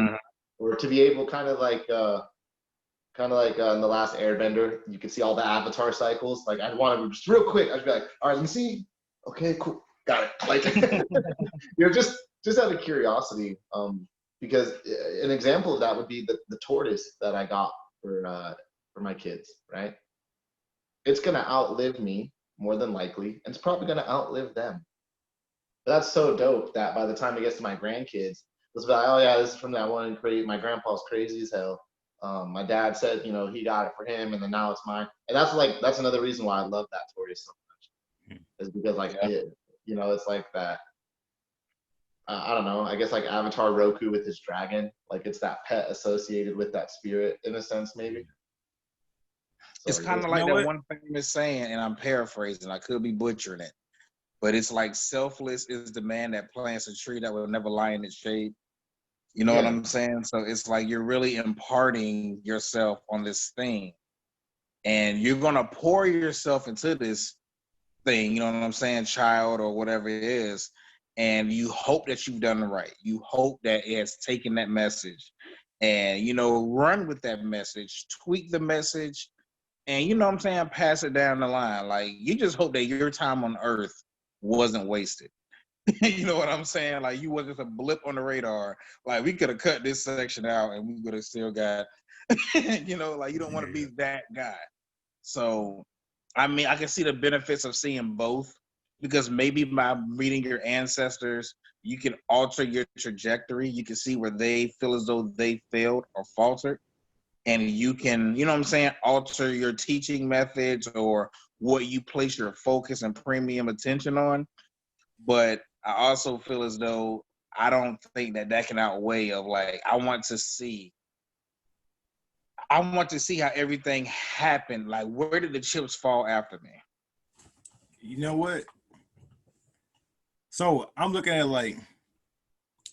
or to be able kind of like in the last Airbender, you can see all the avatar cycles. Like I'd want to just real quick. I'd be like, all right, let me see. Okay, cool, got it. Like, you know, just out of curiosity, because an example of that would be the tortoise that I got for my kids, right? It's gonna outlive me more than likely, and it's probably gonna outlive them. But that's so dope that by the time it gets to my grandkids, it's like, oh yeah, this is from that one crazy. My grandpa's crazy as hell. My dad said, you know, he got it for him, and then now it's mine. And that's another reason why I love that tortoise so much, is because like you know, it's like that. I don't know. I guess like Avatar Roku with his dragon, like it's that pet associated with that spirit in a sense, maybe. So, It's kind of like that one famous saying, and I'm paraphrasing. I could be butchering it, but it's like, selfless is the man that plants a tree that will never lie in its shade. You know what I'm saying? So it's like you're really imparting yourself on this thing, and you're gonna pour yourself into this thing. You know what I'm saying, child or whatever it is, and you hope that you've done it right. You hope that it has taken that message, and you know, run with that message, tweak the message, and you know what I'm saying, pass it down the line. Like, you just hope that your time on Earth wasn't wasted. You know what I'm saying? Like, you wasn't a blip on the radar. Like, we could have cut this section out and we would have still got, you know, like, you don't want to be that guy. So, I mean, I can see the benefits of seeing both, because maybe by reading your ancestors, you can alter your trajectory. You can see where they feel as though they failed or faltered. And you can, you know what I'm saying, alter your teaching methods or what you place your focus and premium attention on. But I also feel as though I don't think that can outweigh of like, I want to see how everything happened. Like, where did the chips fall after me? You know what? So I'm looking at, like,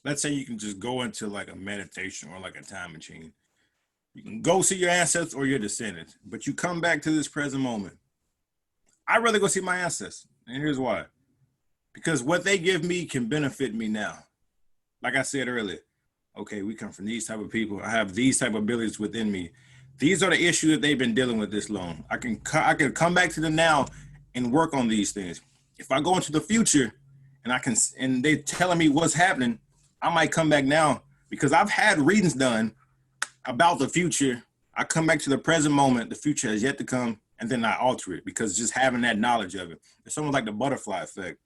let's say you can just go into like a meditation or like a time machine. You can go see your ancestors or your descendants, but you come back to this present moment. I'd rather go see my ancestors, and here's why. Because what they give me can benefit me now. Like I said earlier, okay, we come from these type of people. I have these type of abilities within me. These are the issues that they've been dealing with this long. I can come back to them now and work on these things. If I go into the future and they're telling me what's happening, I might come back now because I've had readings done about the future. I come back to the present moment. The future has yet to come, and then I alter it because just having that knowledge of it. It's almost like the butterfly effect.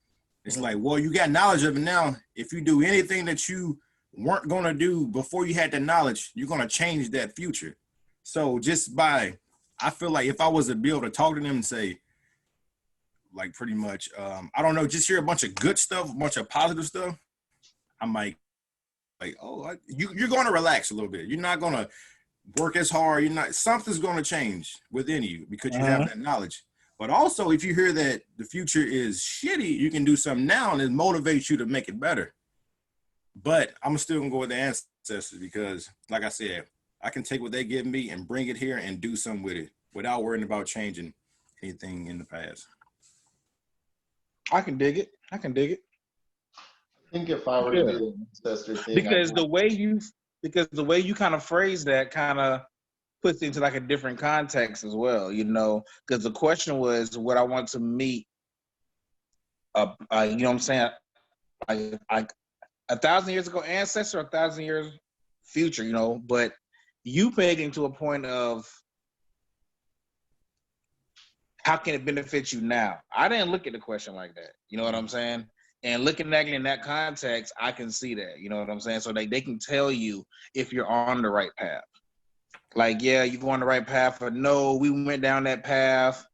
It's like, well, you got knowledge of it now. If you do anything that you weren't going to do before you had that knowledge, you're going to change that future. So I feel like if I was to be able to talk to them and say, like, pretty much, I don't know, just hear a bunch of good stuff, a bunch of positive stuff, I might, like, you're going to relax a little bit. You're not going to work as hard. Something's going to change within you because you have that knowledge. But also, if you hear that the future is shitty, you can do something now and it motivates you to make it better. But I'm still going to go with the ancestors because, like I said, I can take what they give me and bring it here and do something with it without worrying about changing anything in the past. I can dig it. I think if I were to do the ancestor thing, because the way you kind of phrase that kind of puts into like a different context as well, you know, because the question was, would I want to meet you know what I'm saying, like 1,000 years ago ancestor, 1,000 years future, you know, but you pegging to a point of how can it benefit you now? I didn't look at the question like that. You know what I'm saying? And looking at it in that context, I can see that. You know what I'm saying? So they can tell you if you're on the right path. Like, yeah, you go on the right path, or no, we went down that path.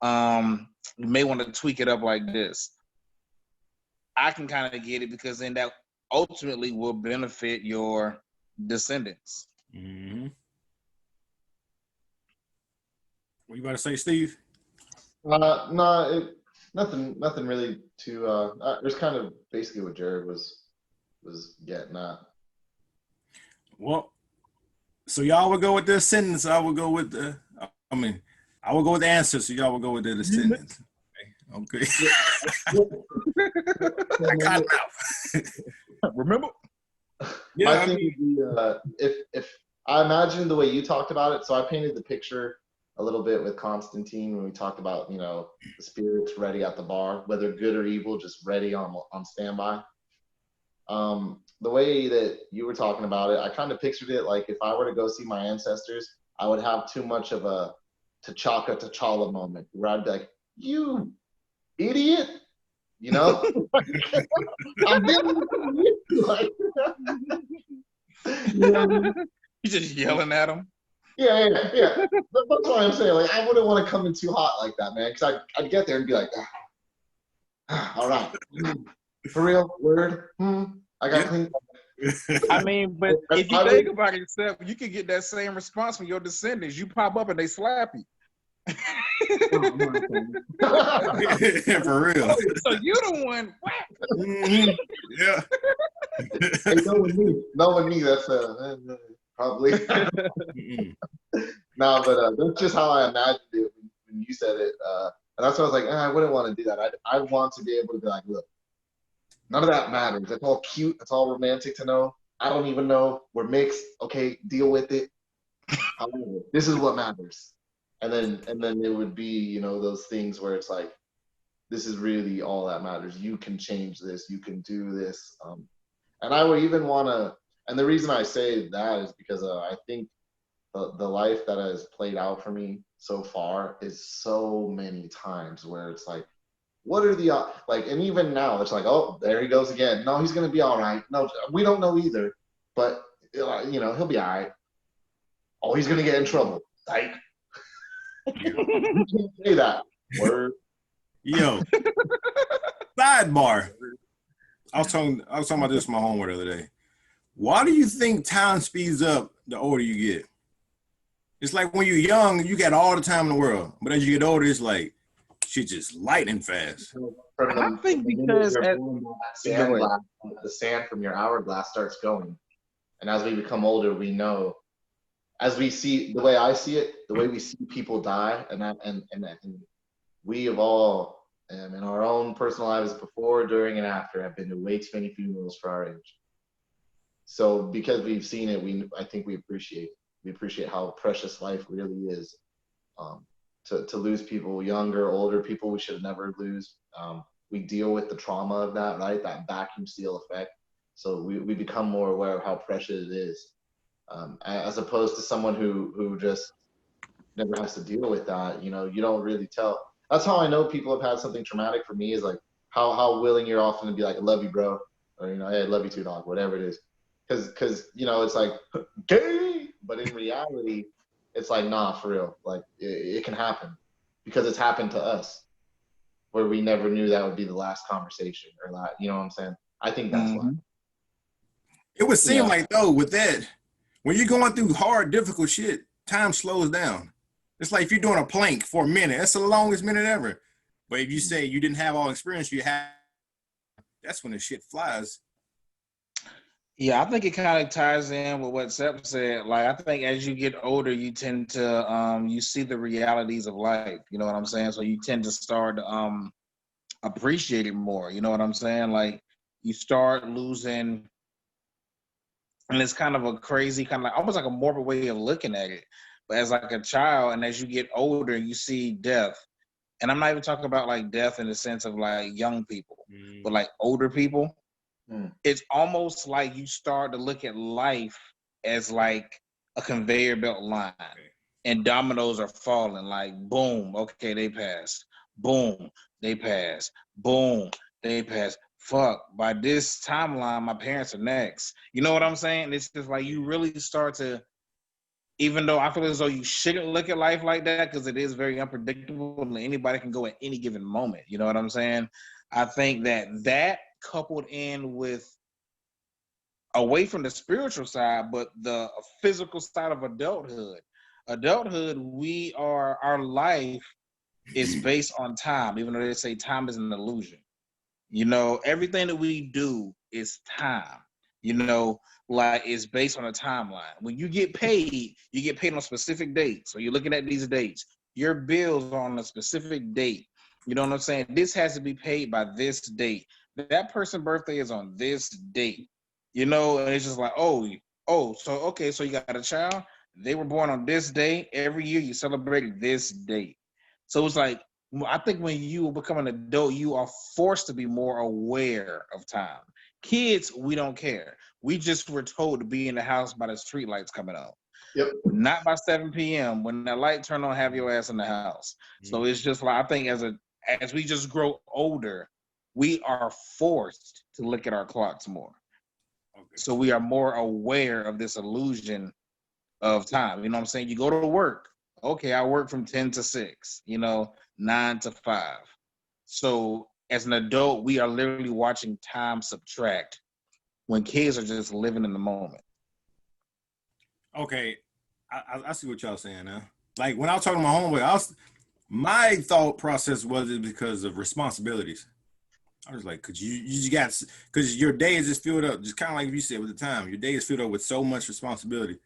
You may want to tweak it up like this. I can kind of get it because then that ultimately will benefit your descendants. Mm-hmm. What you about to say, Steve? No, nothing really too. It's kind of basically what Jared was getting at. Well, so y'all would go with the descendants. I would go with the. I will go with the answer. So y'all will go with the descendants. Okay. I got it out. Remember? Yeah, I think if I imagine the way you talked about it, so I painted the picture a little bit with Constantine when we talked about, the spirits ready at the bar, whether good or evil, just ready on standby. The way that you were talking about it, I kind of pictured it like if I were to go see my ancestors, I would have too much of a T'Challa moment where I'd be like, "You idiot," I'm dealing with you. Like, You just yelling at them. Yeah. That's what I'm saying. Like, I wouldn't want to come in too hot like that, man, because I'd get there and be like, all right, for real, word, I got clean. I mean, but if you think about it yourself, you can get that same response from your descendants. You pop up and they slap you. For real. So you the one. Mm-hmm. Yeah. Hey, knowing me, that's probably. No, but that's just how I imagined it when you said it, and that's why I was like, I wouldn't want to do that. I want to be able to be like, look, none of that matters. It's all cute. It's all romantic to know. I don't even know. We're mixed. Okay, deal with it. However, this is what matters. And then it would be, those things where it's like, this is really all that matters. You can change this. You can do this. And I would even want to, and the reason I say that is because I think the life that has played out for me so far is so many times where it's like, what are the, and even now it's like, oh, there he goes again. No, he's going to be all right. No, we don't know either, but he'll be all right. Oh, he's going to get in trouble. Like, you can't say that word. Yo, sidebar. I was talking about this with my homework the other day. Why do you think time speeds up the older you get? It's like when you're young, you got all the time in the world. But as you get older, it's like shit just lightning fast. I think because the sand from your hourglass starts going. And as we become older, we know, as we see, the way I see it, the way we see people die, and we have all, in our own personal lives before, during, and after, have been to way too many funerals for our age. So because we've seen it, I think we appreciate it. We appreciate how precious life really is. To lose people, younger, older people, we should never lose. We deal with the trauma of that, right? That vacuum seal effect. So we become more aware of how precious it is, as opposed to someone who just never has to deal with that. You don't really tell. That's how I know people have had something traumatic. For me, is like how willing you're often to be like, I love you, bro, or hey, I love you too, dog, whatever it is. Because it's like gay, but in reality, it's like, nah, for real. Like it can happen because it's happened to us, where we never knew that would be the last conversation or that. You know what I'm saying? I think that's why. It would seem like though with that, when you're going through hard, difficult shit, time slows down. It's like if you're doing a plank for a minute, that's the longest minute ever. But if you say you didn't have all experience you have, that's when the shit flies. Yeah, I think it kind of ties in with what Sep said. Like, I think as you get older, you tend to you see the realities of life. You know what I'm saying? So you tend to start to appreciate it more. You know what I'm saying? Like, you start losing, and it's kind of a crazy, kind of like almost like a morbid way of looking at it. But as like a child, and as you get older, you see death. And I'm not even talking about like death in the sense of like young people, but like older people. It's almost like you start to look at life as like a conveyor belt line, and dominoes are falling. Like, boom, okay, they passed. Boom, they passed. Boom, they passed. fuck, by this timeline, my parents are next. You know what I'm saying? It's just like you really start to, even though I feel as though you shouldn't look at life like that because it is very unpredictable and anybody can go at any given moment. You know what I'm saying? I think that coupled in with away from the spiritual side, but the physical side of adulthood. Adulthood, our life is based on time, even though they say time is an illusion. You know, everything that we do is time. You know, like it's based on a timeline. When you get paid on a specific date. So you're looking at these dates. Your bills are on a specific date. You know what I'm saying? This has to be paid by this date. That person's birthday is on this date. You know, and it's just like, so you got a child. They were born on this day. Every year you celebrate this date. So it's like, I think when you become an adult, you are forced to be more aware of time. Kids, we don't care. We just were told to be in the house by the street lights coming on. Yep. Not by 7 p.m. When that light turn on, have your ass in the house. So it's just like, I think as we just grow older, we are forced to look at our clocks more. Okay. So we are more aware of this illusion of time. You know what I'm saying? You go to work. Okay, I work from 10 to 6, 9 to 5. So as an adult, we are literally watching time subtract when kids are just living in the moment. Okay, I see what y'all saying now. Like when I was talking to my homeboy, my thought process was it because of responsibilities. I was like, because your day is just filled up, just kind of like you said with the time, your day is filled up with so much responsibility.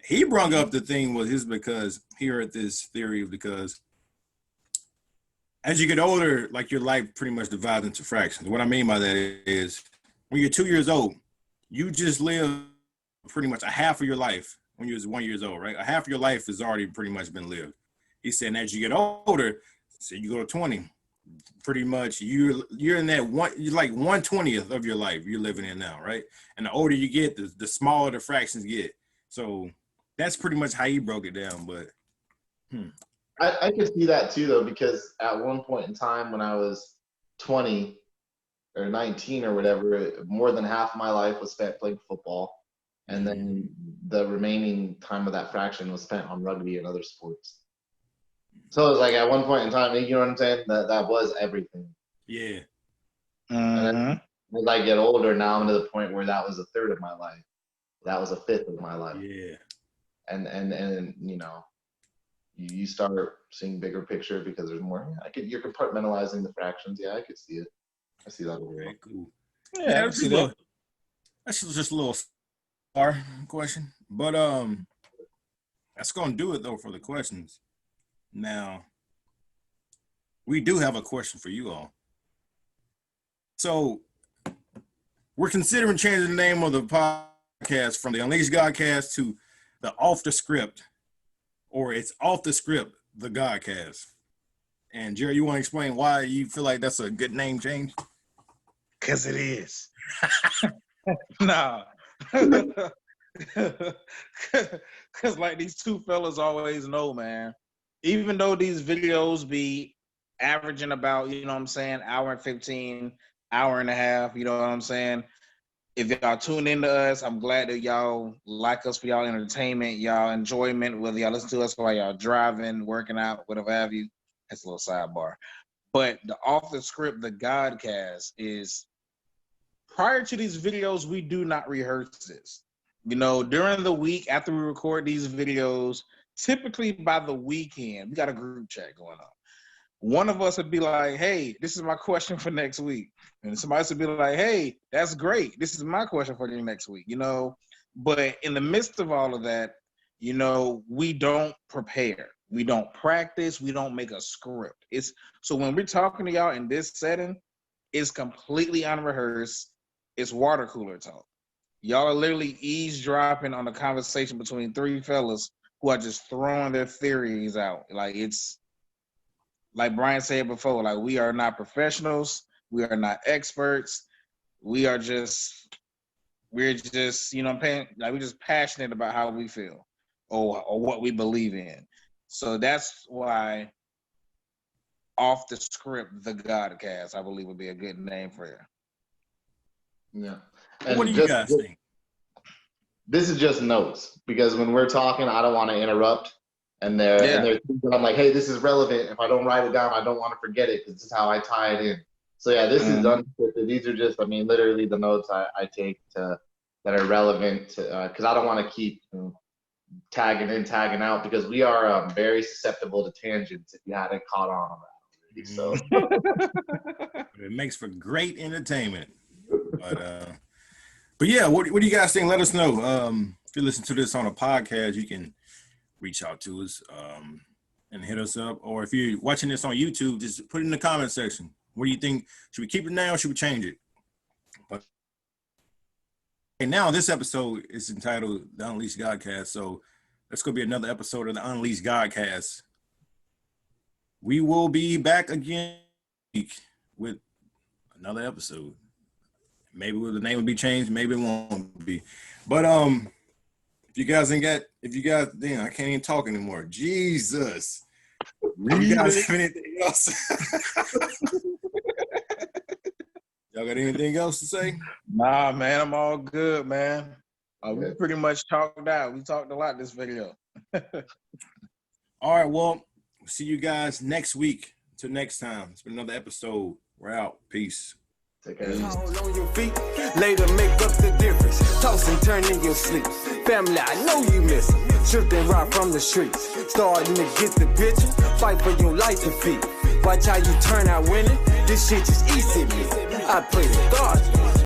He brought up the thing because he heard this theory because as you get older, like your life pretty much divides into fractions. What I mean by that is when you're 2 years old, you just live pretty much a half of your life when you're 1 year old, right? A half of your life has already pretty much been lived. He said, and as you get older, so you go to 20, pretty much you're in that you're like 1/20th of your life you're living in now, right? And the older you get, the smaller the fractions get. So that's pretty much how he broke it down. But I could see that too, though, because at one point in time when I was 20 or 19 or whatever, more than half my life was spent playing football. And then the remaining time of that fraction was spent on rugby and other sports. So it was like at one point in time, you know what I'm saying? That was everything. Yeah. And then as I get older, now I'm to the point where that was a third of my life. That was a fifth of my life. Yeah. And you start seeing bigger picture because there's more. You're compartmentalizing the fractions. Yeah, I could see it. I see that. Okay, cool. Yeah, I see that. That's just a little question, but that's gonna do it though for the questions. Now, we do have a question for you all. So, we're considering changing the name of the podcast from the Unleashed GodCast to the Off the Script, or it's Off the Script, the GodCast. And Jerry, you want to explain why you feel like that's a good name change? Because it is. Nah. Because like these two fellas always know, man, even though these videos be averaging about, you know what I'm saying, hour and 15, hour and a half, you know what I'm saying? If y'all tune into us, I'm glad that y'all like us for y'all entertainment, y'all enjoyment, whether y'all listen to us while y'all driving, working out, whatever have you. That's a little sidebar. But the Off the Script, the GodCast, is prior to these videos, we do not rehearse this. You know, during the week after we record these videos, typically by the weekend, we got a group chat going on. One of us would be like, hey, this is my question for next week. And somebody else would be like, hey, that's great. This is my question for you next week, you know. But in the midst of all of that, you know, we don't prepare. We don't practice. We don't make a script. So when we're talking to y'all in this setting, it's completely unrehearsed. It's water cooler talk. Y'all are literally eavesdropping on a conversation between three fellas who are just throwing their theories out. Like it's, like Brian said before, like we are not professionals. We are not experts. We're just, you know, we're just passionate about how we feel or what we believe in. So that's why Off the Script, the GodCast, I believe would be a good name for you. Yeah. What do you guys think? This is just notes, because when we're talking, I don't want to interrupt. And there are things that I'm like, hey, this is relevant. If I don't write it down, I don't want to forget it, because this is how I tie it in. So yeah, this is unscripted. These are just, I mean, literally the notes I take that are relevant, because I don't want to keep tagging in, tagging out, because we are very susceptible to tangents. If you hadn't caught on that already, so it makes for great entertainment. But yeah, what do you guys think? Let us know. If you listen to this on a podcast, you can reach out to us and hit us up. Or if you're watching this on YouTube, just put it in the comment section. What do you think? Should we keep it now or should we change it? But now this episode is entitled The Unleashed Godcast. So that's going to be another episode of the Unleashed Godcast. We will be back again with another episode. Maybe the name will be changed, maybe it won't be. But if you guys, damn, I can't even talk anymore. Jesus. You guys have anything else? Y'all got anything else to say? Nah, man, I'm all good, man. We pretty much talked out. We talked a lot this video. All right, well, we'll see you guys next week. Until next time, it's been another episode. We're out. Peace. take care. Hold on your feet, later make up the difference. Toss and turn in your sleep. Family, I know you miss them. Tripping right from the streets. Starting to get the picture. Fight for your life to feed. Watch how you turn out winning. This shit just easy me. I play the God.